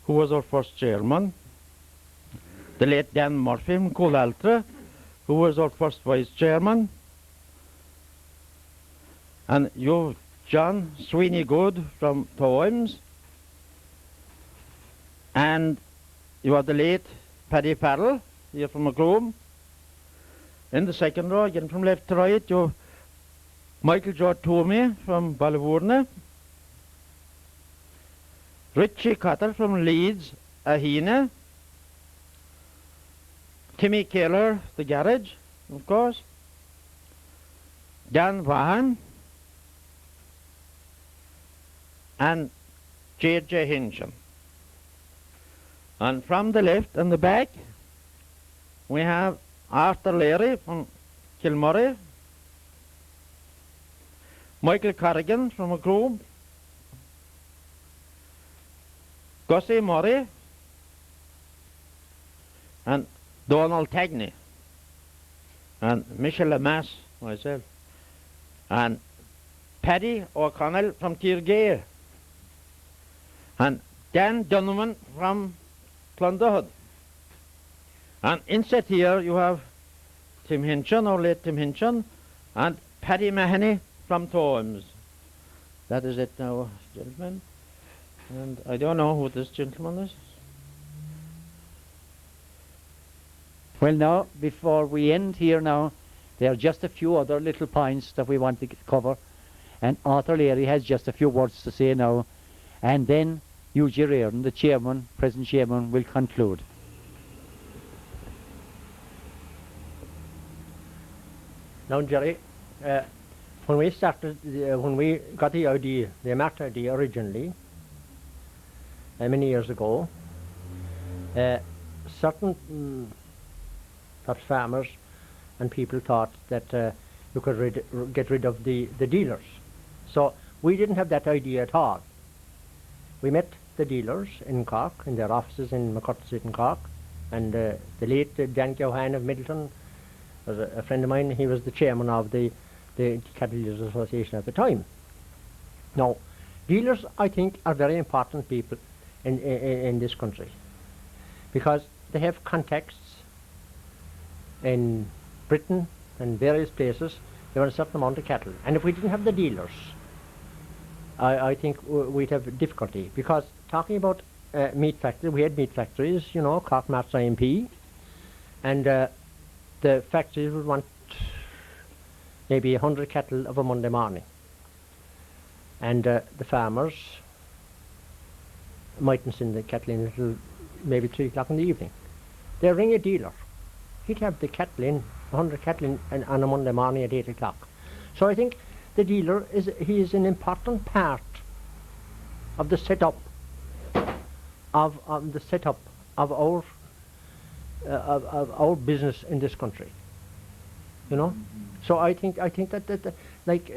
who was our first chairman. The late Dan Murphy from Colalta, who was our first vice chairman, and you, John Sweeney Good from Twohig, and you have the late Paddy Farrell here from Macroom. In the second row, again from left to right, you have Michael George Tomey from Ballyvourne, Richie Cotter from Leeds, Ahina, Timmy Keller, the garage, of course, Dan Vaughan, and J.J. Hinchin. And from the left and the back, we have Arthur Leary from Kilmurray, Michael Corrigan from Macroom, Gussie Murray, and Donald Tagney, and Michel Lamass, myself, and Paddy O'Connell from Tirgay, and Dan Donovan from Clonderhood. And inset here you have Tim Hinchin, or late Tim Hinchin, and Paddy Mahoney from Twohig. That is it now, gentlemen. And I don't know who this gentleman is. Well, now, before we end here now, there are just a few other little points that we want to cover. And Arthur Leary has just a few words to say now. And then Eugene Reardon, the chairman, present chairman, will conclude. Now, Jerry, when we started, when we got the idea, the Mart idea originally, many years ago, certain perhaps farmers and people thought that you could get rid of the dealers. So we didn't have that idea at all. We met the dealers in Cork, in their offices in McCurtain Street in Cork, and the late Dan Cowan of Middleton was a friend of mine. He was the chairman of the Cattle Dealers Association at the time. Now, dealers, I think, are very important people in this country, because they have contacts in Britain and various places. They have a certain amount of cattle, and if we didn't have the dealers, I think we'd have difficulty. Because talking about meat factory, we had meat factories, you know, Cork Mart's IMP, and the factories would want maybe 100 cattle of a Monday morning, and the farmers mightn't send the cattle in until maybe 3 o'clock in the evening. They ring a dealer. He'd have the cattle in, 100 cattle in on a Monday morning at 8 o'clock. So I think the dealer is an important part of the setup of our business in this country. You know, so I think that like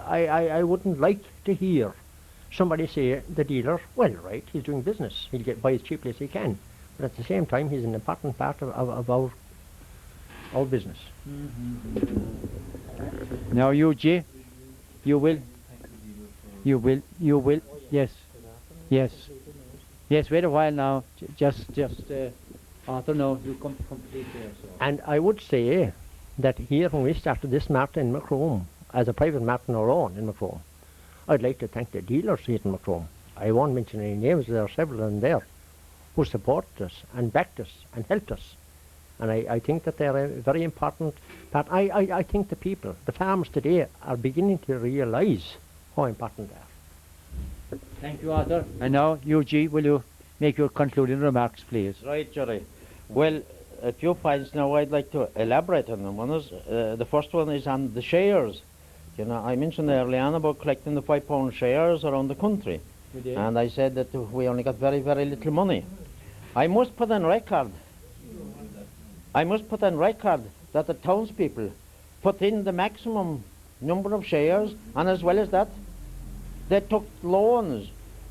I wouldn't like to hear somebody say the dealer, well, right, he's doing business, he'll buy as cheaply as he can, but at the same time he's an important part of our business. Now, Eugene, you will, yes, wait a while now, just Arthur, no, you complete there. So. And I would say that here, when we started this Mart in Macroom, as a private Mart on our own in Macroom, I'd like to thank the dealers here in Macroom. I won't mention any names, there are several of them there, who supported us and backed us and helped us. And I think that they're a very important part. I think the people, the farmers today, are beginning to realise how important they are. Thank you, Arthur. And now, Eugene, will you make your concluding remarks, please? Right, Jerry. Well, a few points now I'd like to elaborate on them. One is, the first one is on the shares. You know, I mentioned earlier on about collecting the £5 shares around the country. And I said that we only got very, very little money. I must put on record that the townspeople put in the maximum number of shares, and as well as that, they took loans.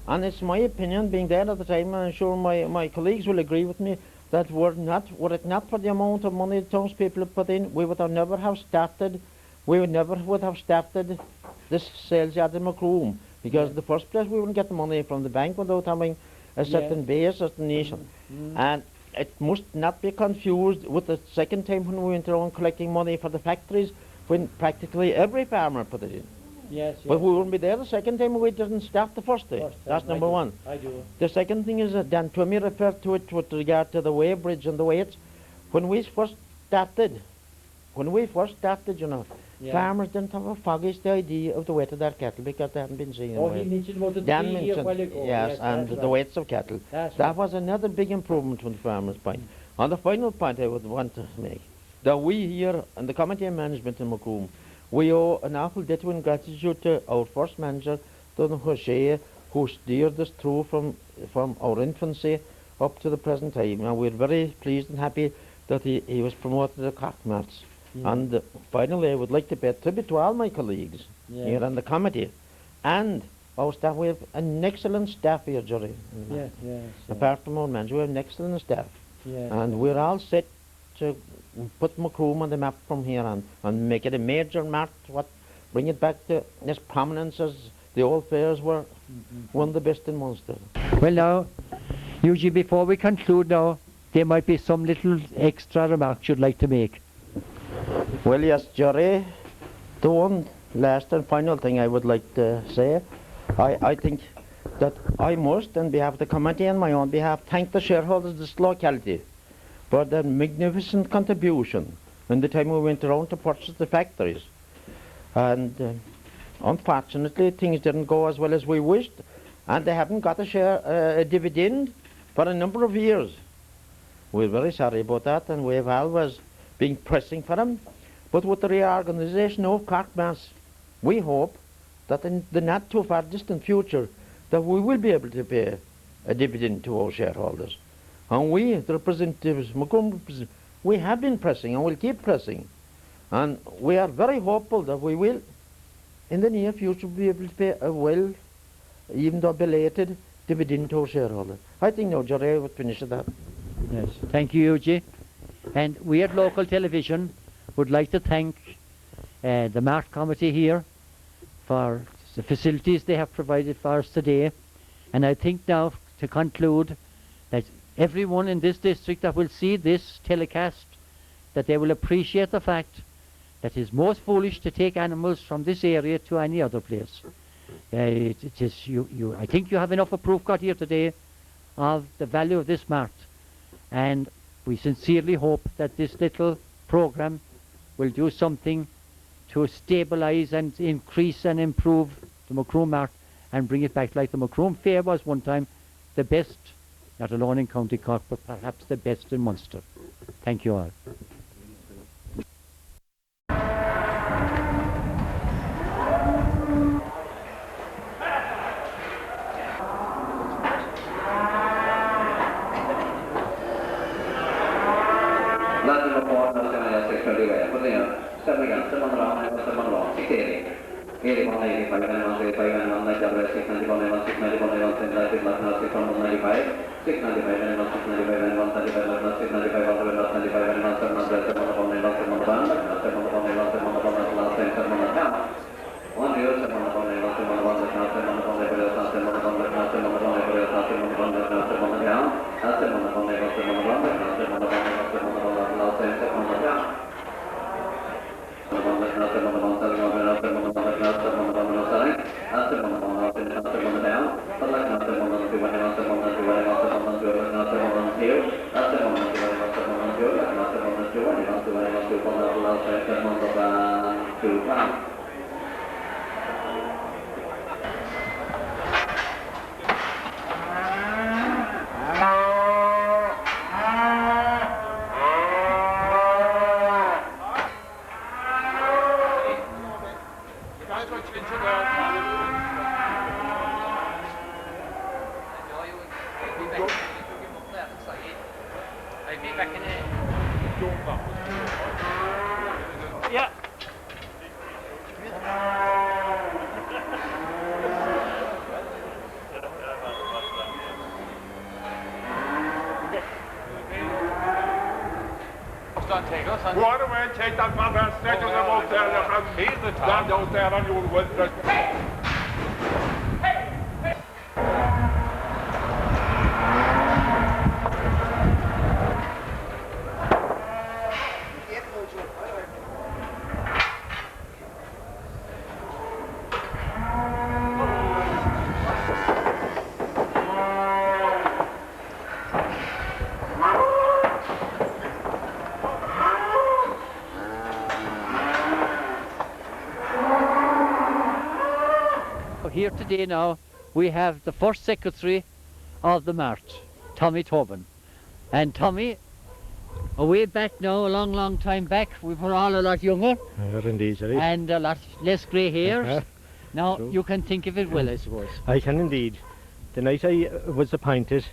And it's my opinion, being there at the time, and I'm sure my colleagues will agree with me, that were it not for the amount of money the townspeople put in, we would never have started this sales yard in Macroom, because in the first place we wouldn't get the money from the bank without having a certain base, a certain nation. And it must not be confused with the second time when we went around collecting money for the factories, when practically every farmer put it in. Yes, But we wouldn't be there the second time we didn't start the first time. That's number one. I do. The second thing is that Dan Twomey referred to it with regard to the weigh bridge and the weights. When we first started, you know, farmers didn't have a foggiest idea of the weight of their cattle because they hadn't been seeing Oh, them. he mentioned about the Dan 3 years mentioned, while ago. yes, and that's the right. weights of cattle. That's That right. was another big improvement from the farmer's point. And the final point I would want to make, that we here in the Committee of Management in Macroom, we owe an awful debt of gratitude to our first manager, Donald Jose, who steered us through from our infancy up to the present time. And we're very pleased and happy that he was promoted to Cork Marts. And finally, I would like to pay tribute to all my colleagues here on the committee and our staff. We have an excellent staff here, Jerry. Yes, yes. Apart from our manager, we have an excellent staff. Yes. And we're all set to put Macroom on the map from here on and make it a major mart, bring it back to its prominence as the old fairs were one of the best in Munster. Well now, Eugene, before we conclude now, there might be some little extra remarks you'd like to make. Well, yes, Jerry, the one last and final thing I would like to say, I think that I must, on behalf of the committee and my own behalf, thank the shareholders of this locality for their magnificent contribution in the time we went around to purchase the factories. And unfortunately, things didn't go as well as we wished, and they haven't got a dividend for a number of years. We're very sorry about that, and we have always been pressing for them. But with the reorganisation of Cork Marts, we hope that in the not too far distant future that we will be able to pay a dividend to our shareholders. And we, the representatives, Macroom representatives, we have been pressing and will keep pressing. And we are very hopeful that we will, in the near future, be able to pay a well, even though belated, dividend to our shareholders. I think now, Jerry, would finish at that. Yes, thank you, Eugene. And we at Local Television would like to thank the Mart Committee here for the facilities they have provided for us today. And I think now, to conclude, that everyone in this district that will see this telecast, that they will appreciate the fact that it is most foolish to take animals from this area to any other place. I think you have enough of proof got here today of the value of this Mart. And we sincerely hope that this little program will do something to stabilise and increase and improve the Macroom Mart and bring it back like the Macroom Fair was one time, the best, not alone in County Cork, but perhaps the best in Munster. Thank you all. Yeah. Why don't we take that man and snatch him out there and he's the stand out there and you'll win the... here today now, we have the first secretary of the Mart, Tommy Tobin. And Tommy, way back now, a long, long time back, we were all a lot younger. Indeed, sorry. And a lot less grey hairs. Now, True. you can think of it well, I suppose. I can indeed. The night I was appointed,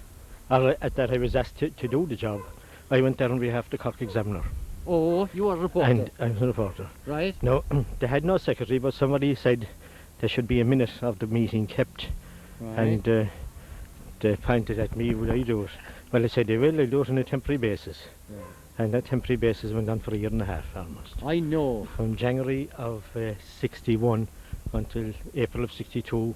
or that I was asked to do the job, I went there on behalf of the Cork Examiner. Oh, you were a reporter. And I was a reporter. Right. No, they had no secretary, but somebody said there should be a minute of the meeting kept. Right. And they pointed at me, would I do it? Well, I said, they will, I'll do it on a temporary basis. Yeah. And that temporary basis went on for a year and a half, almost. I know. From January of 61 until April of 62,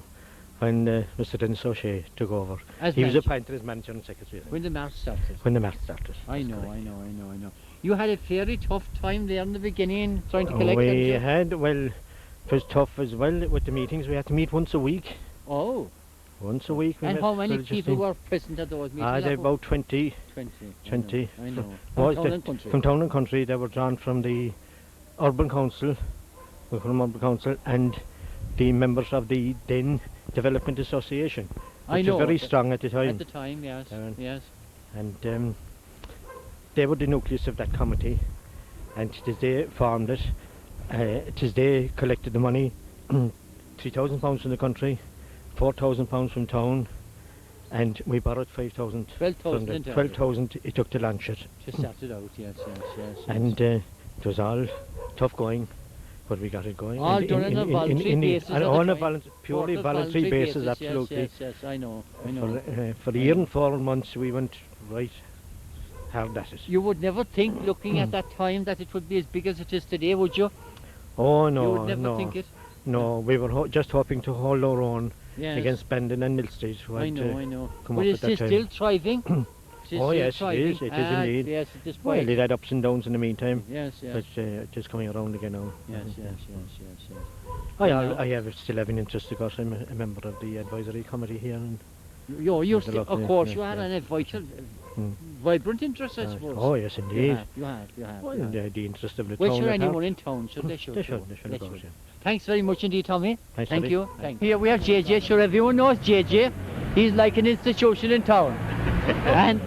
when Mr. Dennis O'Shea took over. He was appointed as manager and secretary. When the Mart started. When the Mart started. I know. You had a very tough time there in the beginning, trying to collect. We had, well, it was tough as well with the meetings. We had to meet once a week. Oh. Once a week. And how many people were present at those meetings? About 20. 20. I know. From town and country. From town and country. They were drawn from the Urban Council, and the members of the then Development Association, which was very strong at the time. At the time, yes. Yes. And they were the nucleus of that committee, and it is they formed it. It is they collected the money, £3,000 from the country, £4,000 from town, and we borrowed 5,000. 12,000 it took to launch it. To start it out, yes. And it was all tough going, but we got it going. All done on a voluntary basis. On a purely voluntary basis, absolutely. Yes, I know. For a year and 4 months we went right hard at it. You would never think, looking at that time, that it would be as big as it is today, would you? Oh no, You would never think it? No, we were just hoping to hold our own against Bandon and Mill Street. I know. Come But up is at it that still time. thriving? Oh yes, it is indeed. Yes, at this Well, point. it had ups and downs in the meantime. Yes. But just coming around again now. Yes. I have still have an interest because I'm a member of the advisory committee here. And You're still, of course, you had a vital, vibrant interest, I suppose. Oh yes, indeed. You have. Well, the interest of the Well, town. sure, at anyone heart. in town, they should. They should, of course, yeah. Thanks very much indeed, Tommy. Thanks, Thank Eddie. you. Here we have JJ. Sure, everyone knows JJ. He's like an institution in town. And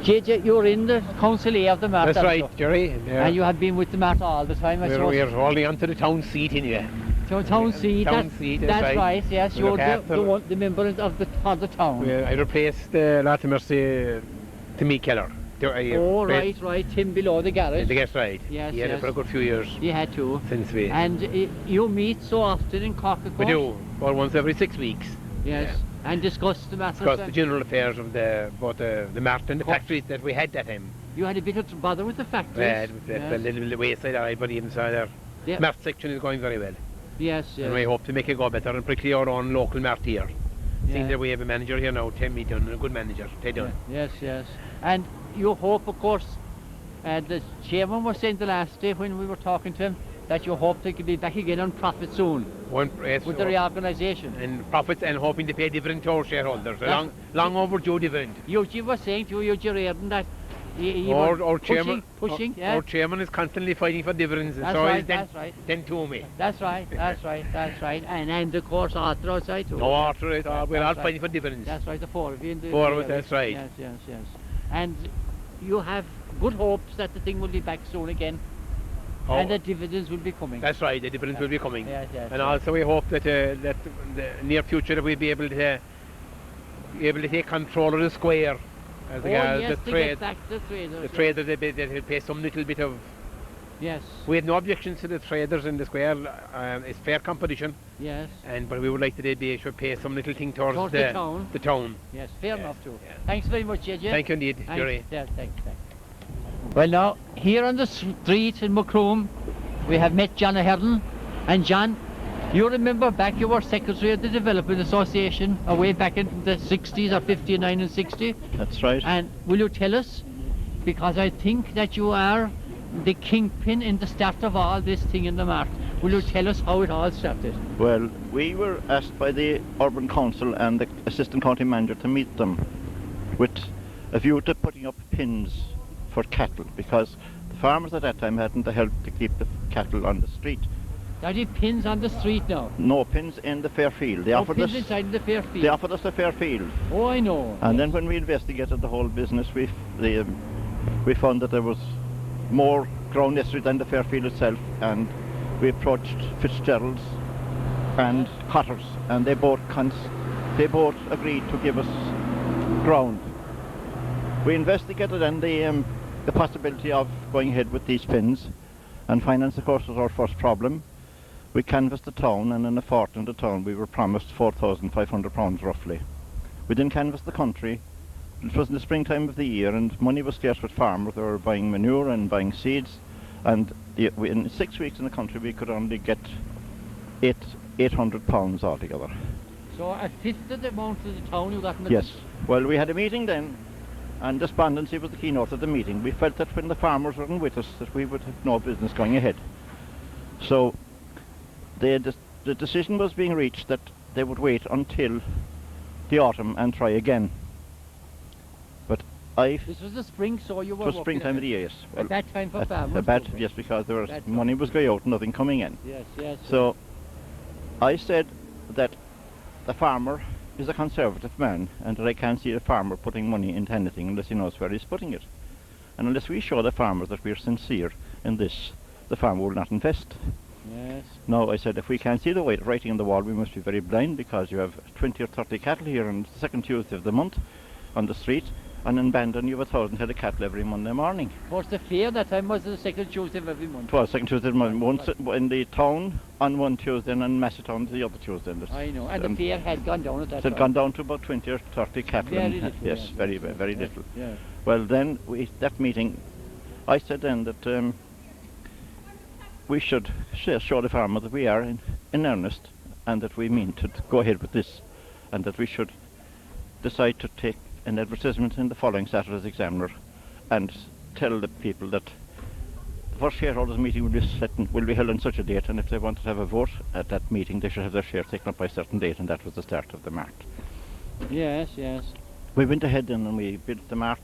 JJ, you're in the Council A of the Mart. That's right, Jerry. And you have been with the Mart all the time, I suppose. We're holding on to the town seat anyway. So town seat. Town seat, that's right. Yes, We you're look the member of the town. I replaced Latimer's Timmy Keller. Right. Tim below the garage. That's right. Yes, He had it for a good few years. He had to. Since we. And you meet so often in Cork, of We course? do. Well, once every 6 weeks. Yes. Yeah. And discuss the matters. Discuss the general affairs of both the Mart and the factories that we had that time. You had a bit of bother with the factories. Yeah, with the little wayside, but even so their Mart section is going very well. Yes. And we hope to make it go better and particularly our own local Mart here. Seeing that we have a manager here now, Timmy Dunn, a good manager, Ted Dunn. Yes. And you hope, of course, the chairman was saying the last day when we were talking to him, that you hope they could be back again on profit soon. With the reorganisation. And profits and hoping to pay dividend to our shareholders. A long overdue dividend. Eugene was saying to Eugene Reardon that he our chairman, pushing. Our chairman is constantly fighting for dividends. That's so right, that's right. Then to me. That's right. And of course Arthur outside too. No, Arthur, we're all fighting for dividends. That's right, the four of you. Four of us, that's right. Yes. And you have good hopes that the thing will be back soon again. And the dividends will be coming. That's right, the dividends will be coming. Yes. And also we hope that that the near future we'll be able to take control of the square. As yes, the trade. Back the traders. The traders, they will pay some little bit of. Yes. We have no objections to the traders in the square. It's fair competition. Yes. But we would like that they should pay some little thing towards the town. The town. Yes, fair enough too. Yeah. Thanks very much, JJ. Thank you indeed, Jerry. Thanks. Well now, here on the street in Macroom, we have met John O'Hearn. And John, you remember back, you were secretary of the Development Association way back in the 60s or 59 and 60. That's right. And will you tell us, because I think that you are the kingpin in the start of all this thing in the Mart. Will you tell us how it all started? Well, we were asked by the Urban Council and the Assistant County Manager to meet them with a view to putting up pins for cattle, because the farmers at that time hadn't the help to keep the cattle on the street. Daddy, pins on the street now. No, pins in the fair field. They offered pins us inside the fair field. They offered us the fair field. Oh, I know. And then when we investigated the whole business, we found that there was more ground necessary than the fair field itself, and we approached Fitzgerald's and Cotter's, and they both agreed to give us ground. We investigated then the possibility of going ahead with these pins, and finance, of course, was our first problem. We canvassed the town, and in a fortnight in the town we were promised £4,500 roughly. We then canvassed the country. It was in the springtime of the year, and money was scarce with farmers. They were buying manure and buying seeds, and in 6 weeks in the country we could only get £800 altogether. So a fifth of the amount of the town you got in the Yes. Well, we had a meeting then, and despondency was the keynote of the meeting. We felt that when the farmers weren't with us, that we would have no business going ahead. So the decision was being reached that they would wait until the autumn and try again. But This was the spring, so you were. It was springtime of the year, yes. Well, a bad time for farmers. Yes, because there was money was going out, nothing coming in. Yes, yes. So I said that the farmer is a conservative man, and that I can't see a farmer putting money into anything unless he knows where he's putting it. And unless we show the farmers that we're sincere in this, the farmer will not invest. Yes. No, I said, if we can't see the writing on the wall, we must be very blind, because you have 20 or 30 cattle here on the second Tuesday of the month on the street, and in Bandon you have 1,000 head of cattle every Monday morning. Of course, the fair that time was the second Tuesday of every month. It was second Tuesday of the month, once in the town on one Tuesday, and in Massetown the other Tuesday. I know, and the fair had gone down at that It time. had gone down to about 20 or 30 cattle. Very little, yes, yes, very little. Yeah. Well, then, that meeting, I said then that we should show the farmer that we are in earnest, and that we mean to go ahead with this, and that we should decide to take an advertisement in the following Saturday's Examiner and tell the people that the first shareholders meeting will be held on such a date, and if they wanted to have a vote at that meeting, they should have their shares taken up by a certain date, and that was the start of the Mart. Yes, yes. We went ahead then and we built the Mart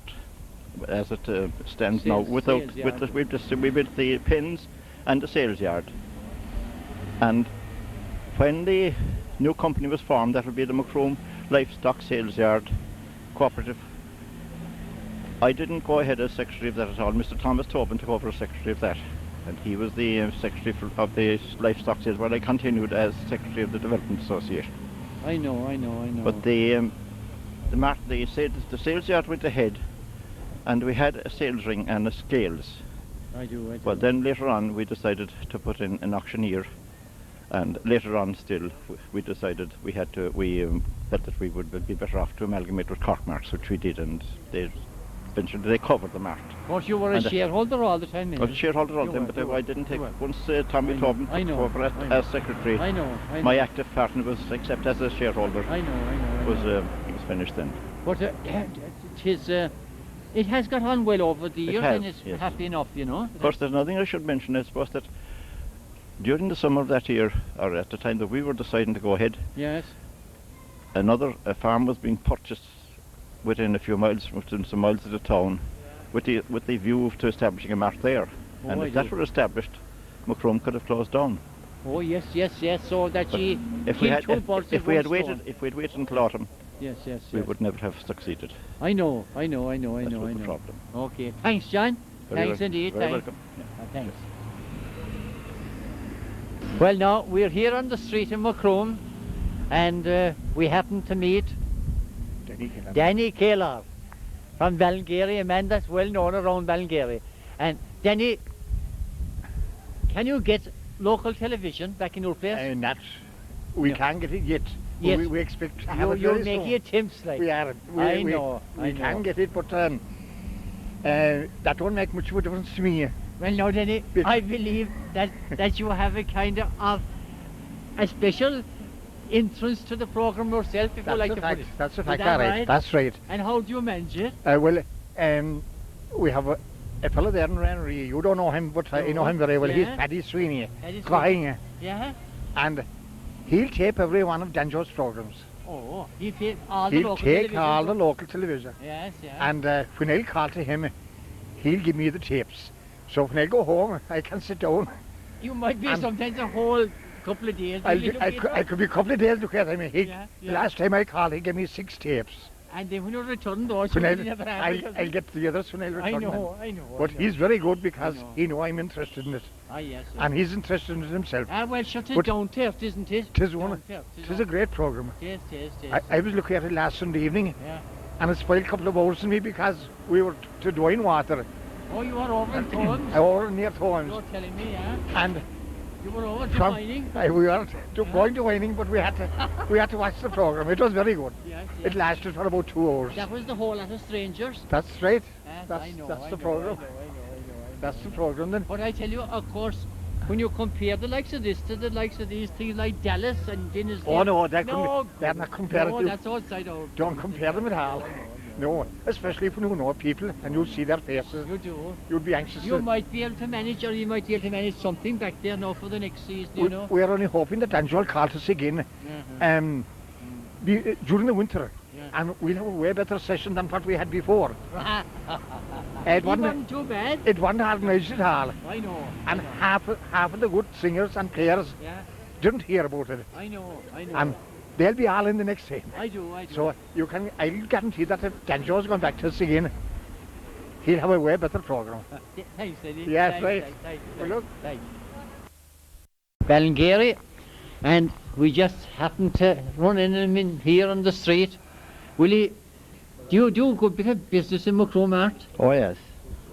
as it stands now, we built the pins and the sales yard. And when the new company was formed, that would be the Macroom Livestock Sales Yard Cooperative, I didn't go ahead as secretary of that at all. Mr. Thomas Tobin took over as secretary of that, and he was the secretary of the livestock sales, while I continued as secretary of the Development Association. I know. But the sales yard went ahead, and we had a sales ring and a scales. I do. Well, then later on we decided to put in an auctioneer, and later on still we decided we felt that we would be better off to amalgamate with Corkmarks, which we did, and eventually they covered the Mart. Of course, you were a shareholder all the time. I was a shareholder all the time, but I didn't take, once Tommy Tobin took over as secretary, my active partner was, except as a shareholder, was finished then. But it has got on well over the years, and it's yes. happy enough, you know. Of course, there's nothing I should mention, I suppose, that during the summer of that year, or at the time that we were deciding to go ahead, yes, a farm was being purchased within some miles of the town, with the view to establishing a Mart there. Oh, and if that were established, Macroom could have closed down. Oh yes, so that she if we had waited until autumn, yes, we would never have succeeded. I know. That was the problem. Okay, thanks, John. Thanks indeed. Very welcome. Thanks. Well, now we're here on the street in Macroom, and we happen to meet Danny Kalar from Ballingeary, a man that's well known around Ballingeary. And Danny, can you get local television back in your place? We can't get it yet. Yes. We expect to have it You're very making soon. attempts, like. We are. I know. We can get it, but that won't make much of a difference to me. Well, now, Danny, I believe that you have a kind of a special entrance to the program yourself, if you like to put it. That's a Is fact, that all right. right? That's right. And how do you manage it? We have a fellow there in Rannery. You don't know him, but I know him very well. Yeah. He's Paddy Sweeney, Paddy crying. Yeah. And he'll tape every one of Danjo's programs. Oh, he'll take all the local take television. all the local television. Yes. And when I'll call to him, he'll give me the tapes. So when I go home, I can sit down You might be And sometimes a whole couple of days. I could be a couple of days looking at him. Yeah. Last time I called, he gave me 6 tapes. And then when you return those, When you never have it, I'll get the others when I return them. I know. But he's very good because he know I'm interested in it. Ah, yes. And he's interested in it himself. Ah, well, sure, 'tis But down to earth, isn't it? Tis a great programme. Tis. I was looking at it last Sunday evening. Yeah. And it spoiled a couple of hours for me because we were to Dwine Water. Oh, you were over in Tomes? I were near Tomes. You're telling me, yeah? And you were over to Mining? We weren't going to Whining, but we had to watch the programme. It was very good. Yes. It lasted for about 2 hours. That was the whole lot of strangers. That's right. Yes, That's the programme. That's the programme then. But I tell you, of course, when you compare the likes of this to the likes of these things like Dallas and Guinness. Oh no, they're not comparative. No, that's outside our. Don't compare them at all. No, especially if you know people and you'll see their faces. You do. You'll be anxious. You might be able to manage, or you might be able to manage something back there now for the next season, you know. We're only hoping that Angelo will call us again during the winter. And we'll have a way better session than what we had before. It wasn't too bad. It wasn't organised at all. I know. And half of the good singers and players didn't hear about it. I know. And they'll be all in the next time. I do. So I'll guarantee that if Danjo's going back to us again, he'll have a way better programme. Thanks, Eddie. Yes, right. Well, look. Ballingeary, and we just happened to run in here on the street. Do you do a good bit of business in Macroom, Mart? Oh yes.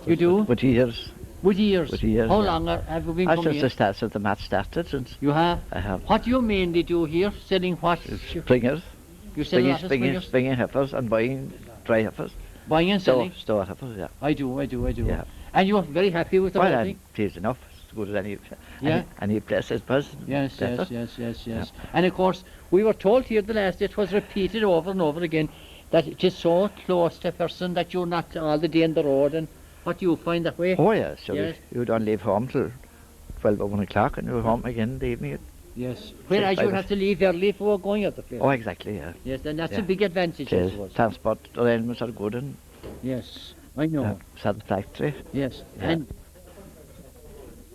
You do? With years. With years? With years. How long have you been coming since here? the start, since the Mart started. Since you have? I have. What do you mainly do here? Selling what? Springers. You sell a lot of springers? Springing heifers and buying dry heifers. Buying and selling? Store heifers, yeah. I do. Yeah. And you are very happy with the whole thing? I'm pleased enough. As good as Yeah. any place, I suppose. Yes. And of course, we were told here the last day, it was repeated over and over again, that it is so close to a person that you're not all the day on the road. And what do you find that way? Oh yes, so you don't leave home till 12 or 1 o'clock and you're home again in the evening. Yes. Whereas you have to leave early for going at the place. Oh exactly, yeah. Yes, and that's a big advantage, I suppose. Transport arrangements are good and yes, I know. Satisfactory. Yes. And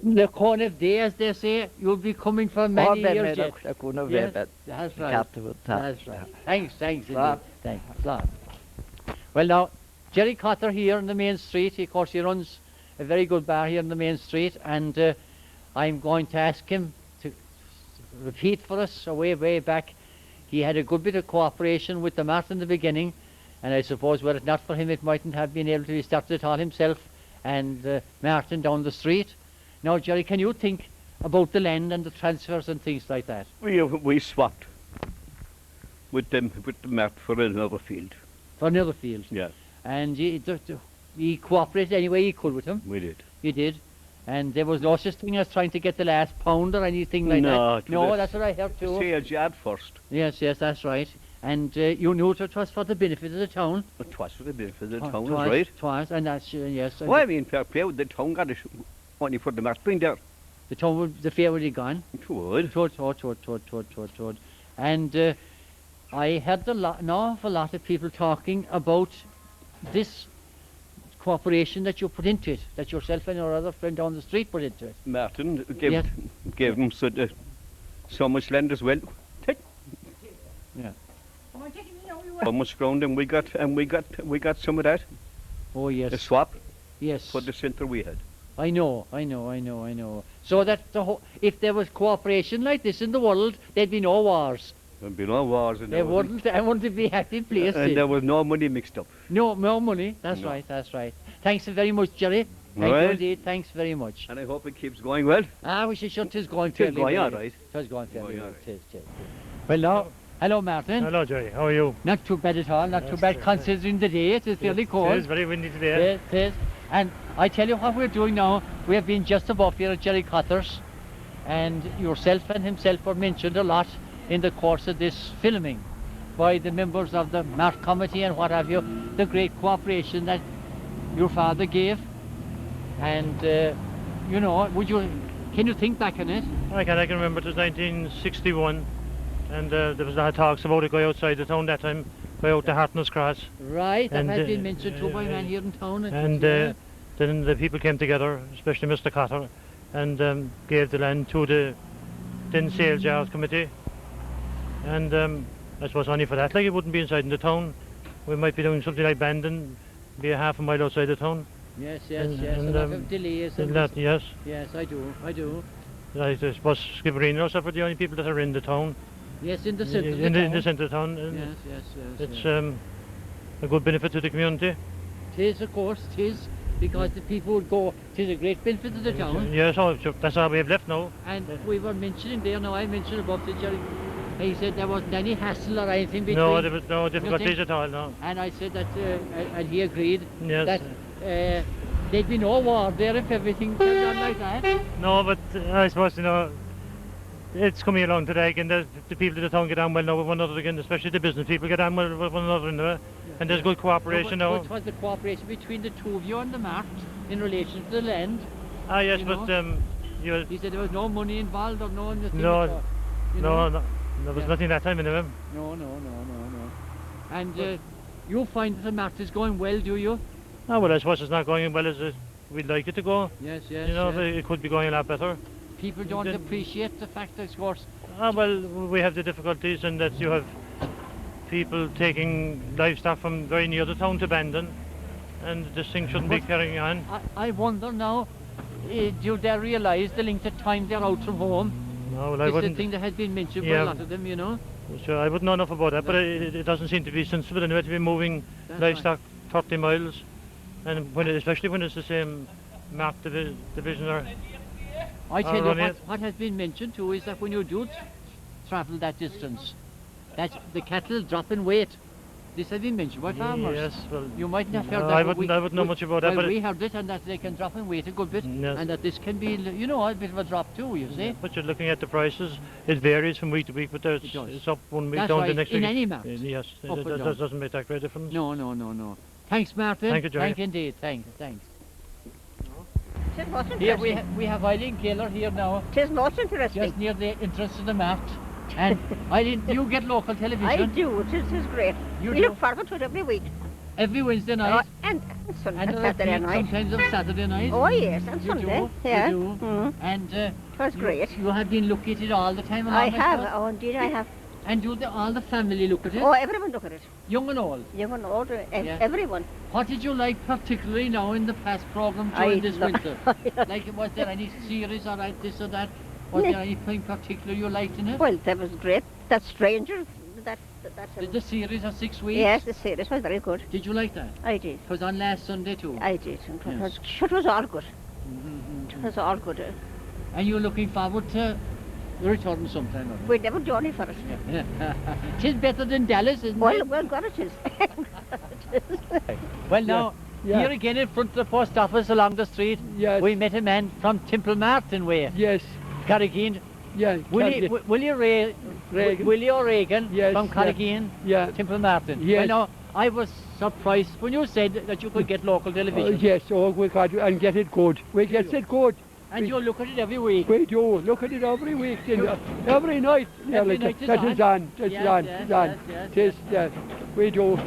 the corner of day, as they say, you'll be coming for many years yet. That's right. That's right. Thanks indeed. Thanks. Well now, Jerry Cotter here on the main street, of course he runs a very good bar here on the main street, and I'm going to ask him to repeat for us way back. He had a good bit of cooperation with the Mart in the beginning, and I suppose were it not for him it mightn't have been able to be started it all himself and Martin down the street. Now Jerry, can you think about the land and the transfers and things like that? We swapped with the Mart for another field. For another field? Yes. And he cooperated any way he could with him? We did. You did? And there was no such thing as trying to get the last pound or anything like that? No, that's what I heard too. Sales yard first. Yes, that's right. And you knew it was for the benefit of the town? It was for the benefit of the town, that's right. Twice, and that's, yes. Well, I mean, fair play, the town got money for the Mart being there. The town, the fair would be gone? It would. Toward. And I heard an awful lot of people talking about this cooperation that you put into it, that yourself and your other friend down the street put into it. Martin gave them so much land as well. Yeah. How much ground, and we got some of that. Oh yes. A swap. Yes. For the centre we had. I know. So that if there was cooperation like this in the world, there'd be no wars. There'd be no wars. And I wouldn't be happy place. And there was no money mixed up. No money. That's right. Thanks very much, Jerry. Thank you indeed. Thanks very much. And I hope it keeps going well. We should sure 'tis going fairly well. It's going all right. It's going fairly well. Well now, hello Martin. Hello Jerry, how are you? Not too bad at all, not too bad considering the day. It is fairly cold. It is very windy today. It is. And I tell you what we're doing now, we have been just above here at Jerry Cotter's, and yourself and himself were mentioned a lot in the course of this filming by the members of the Mart committee and what have you, the great cooperation that your father gave. And can you think back on it? I can remember it was 1961, and there was talks about it going outside the town that time, going out to Hartnell's Cross. Right, that has been mentioned too by a man here in town. And then the people came together, especially Mr. Cotter, and gave the land to the then sales yard committee. And I suppose only for that, like it wouldn't be inside in the town. We might be doing something like Bandon, be a half a mile outside the town. Yes, yes, And- yes. and, a lot um, of delays. and that, yes. Yes, I do. I do. I suppose Skibbereen also for the only people that are in the town. Yes, in the centre of the In town. the centre of town. And Yes, yes, yes. it's yes. a good benefit to the community. It is, of course, it is, because the people would go. It is a great benefit to the town. Yes, that's how we have left now. And we were mentioning there now, I mentioned about the Jerry. He said there wasn't any hassle or anything between. No, there was no you difficulties think? at all, no. And I said that, and he agreed Yes. that there'd be no war there if everything turned on like that. No, but I suppose, you know, it's coming along today again. The people of the town get on well now with one another again, especially the business people get on well with one another in there. And there's good cooperation now. What was the cooperation between the two of you and the Mart in relation to the land? Ah, yes, you but know? you... He said there was no money involved or no nothing. No, at all, you no, know? no, there was Yeah. nothing that time in them. No. And you find that the Mart is going well, do you? Ah, well, I suppose it's not going as well as we'd like it to go. Yes, yes. You know, yes. it could be going a lot better. People don't appreciate the fact that, of course. Ah, well, we have the difficulties in that you have people taking livestock from very near the town to Bandon, and this thing shouldn't be carrying on. I wonder now, do they realise the length of time they're out from home? No, well, I It's the wouldn't. thing that has been mentioned by Yeah. a lot of them, you know. Sure, I wouldn't know enough about that, but it doesn't seem to be sensible anyway to be moving That's livestock 30 miles, and especially when it's the same Mart division or. I tell or on you it. what has been mentioned too is that when you do travel that distance, that the cattle drop in weight. This has been mentioned by farmers. Yes, well, you might not have heard no, that. I but wouldn't know much about that, well, but we heard it, and that they can drop in weight a good bit, and that this can be, you know, a bit of a drop too. You see. But you're looking at the prices. It varies from week to week, but it's up one week That's down right, the next in week. any Mart. Yes, Up it and down. doesn't make that great difference. No. Thanks, Martin. Thank you, Johnny. Thank you indeed. Thanks. It was Here interesting. we have Eileen Keller here now. It is most interesting. Just near the entrance to the Mart. And Eileen, you get local television. I do. It is great. You we do? look forward to it every week. Every Wednesday night. And And a Saturday repeat night. sometimes on Saturday night. Oh yes, and You Sunday. do, Yeah. You do. Mm. And was you- great. You have been looking at it all the time. I along, have. suppose? Oh, indeed, I have. And do all the family look at it? Oh, everyone look at it. Young and old. Young and old, Yeah. everyone. What did you like particularly now in the past programme during this winter? Like, was there any series or this or that? Was No. there anything particular you liked in it? Well, that was great. That stranger. The series of 6 weeks? Yes, the series was very good. Did you like that? I did. It was on last Sunday too? I did. And Yes. it was all good. It was all good. And you're looking forward to return sometime? or We never journey for it. It is better than Dallas, isn't Well, it? well, God, it is. Well, now, Yeah. here again in front of the post office along the street, we met a man from Temple Martin way. Yes. Carrigain. Yeah. Willie Willie O'Regan from yeah. Carrigain, Temple Martin. Yes. Well, now, I was surprised when you said that you could get local television. Yes, we got and get it good. We get it good. And you look at it every week. We do. Look at it every week. Every night. Every night that is on. It's Yes, on. yes, It's on. yes, It is, yes. We do.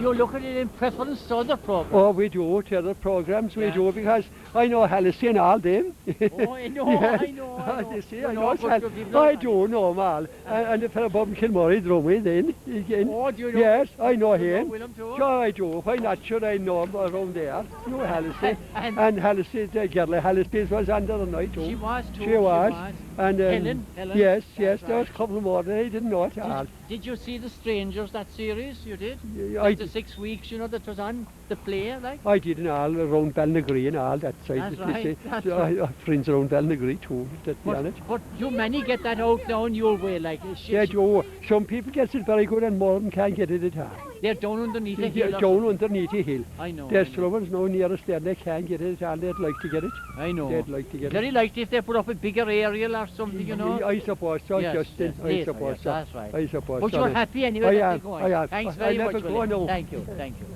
You look at it in preference to other programs. Oh, we do. To other programs, we do, because I know Hallisey and all them. Oh, I know, I know. You see, You I know know good Hal- people. I do know them all. And the fellow Bob Kilmurray drove me then again. Oh, do you know? Yes, I know You know him. Willem too? Sure, I do. Why not? Sure, I know him around there. You know Hallisey. And- And Hallisey, the girl Hallisey was under the night too. She was too. She was. And Helen. yes, That's yes, there right. was a couple more that I didn't know at all. Did you see The Strangers, that series? You did? Yeah, Like the 6 weeks, you know, that was on the play, like? I did and all around Balnagree and all that side. That's you right, see. that's So I have friends around Balnagree too, that be on it. But you many get that out now in your way, like? Yeah, Joe, some people get it very good and more of them can't get it at all. They're down underneath the They're hill. or down something. underneath a hill. I know. There's some ones now near us there, they can't get it at all. They'd like to get it. I know. They'd like to get Very it. likely if they put up a bigger aerial or something, you know. I suppose so, Yes, Justin. yes, I yes, suppose yes, so. that's right. I suppose But so. you're happy anyway I that am, you're going. I am. Thanks I very never much, go, William. no. Thank you, thank you,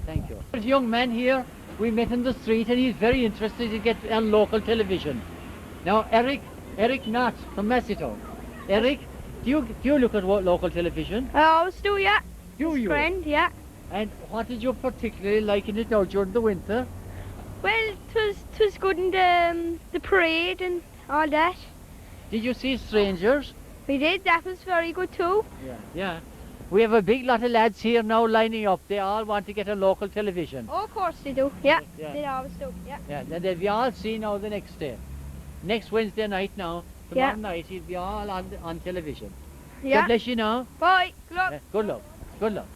thank you. There's a young man here, we met in the street and he's very interested to get on local television. Now, Eric Knott from Massitown. Eric, do you look at local television? I always do, yeah. Do you? Friend, yeah. And what did you particularly like in it now during the winter? Well, 'twas good in the parade and all that. Did you see strangers? We did. That was very good too. Yeah. Yeah. We have a big lot of lads here now lining up. They all want to get a local television. Oh, of course they do. Yeah, Yeah. they always do. Yeah. Yeah, then they'll be all seen now the next day. Next Wednesday night now, tomorrow Yeah. night, he'll be all on television. Yeah. God bless you now. Bye. Good luck. Good luck. Good luck.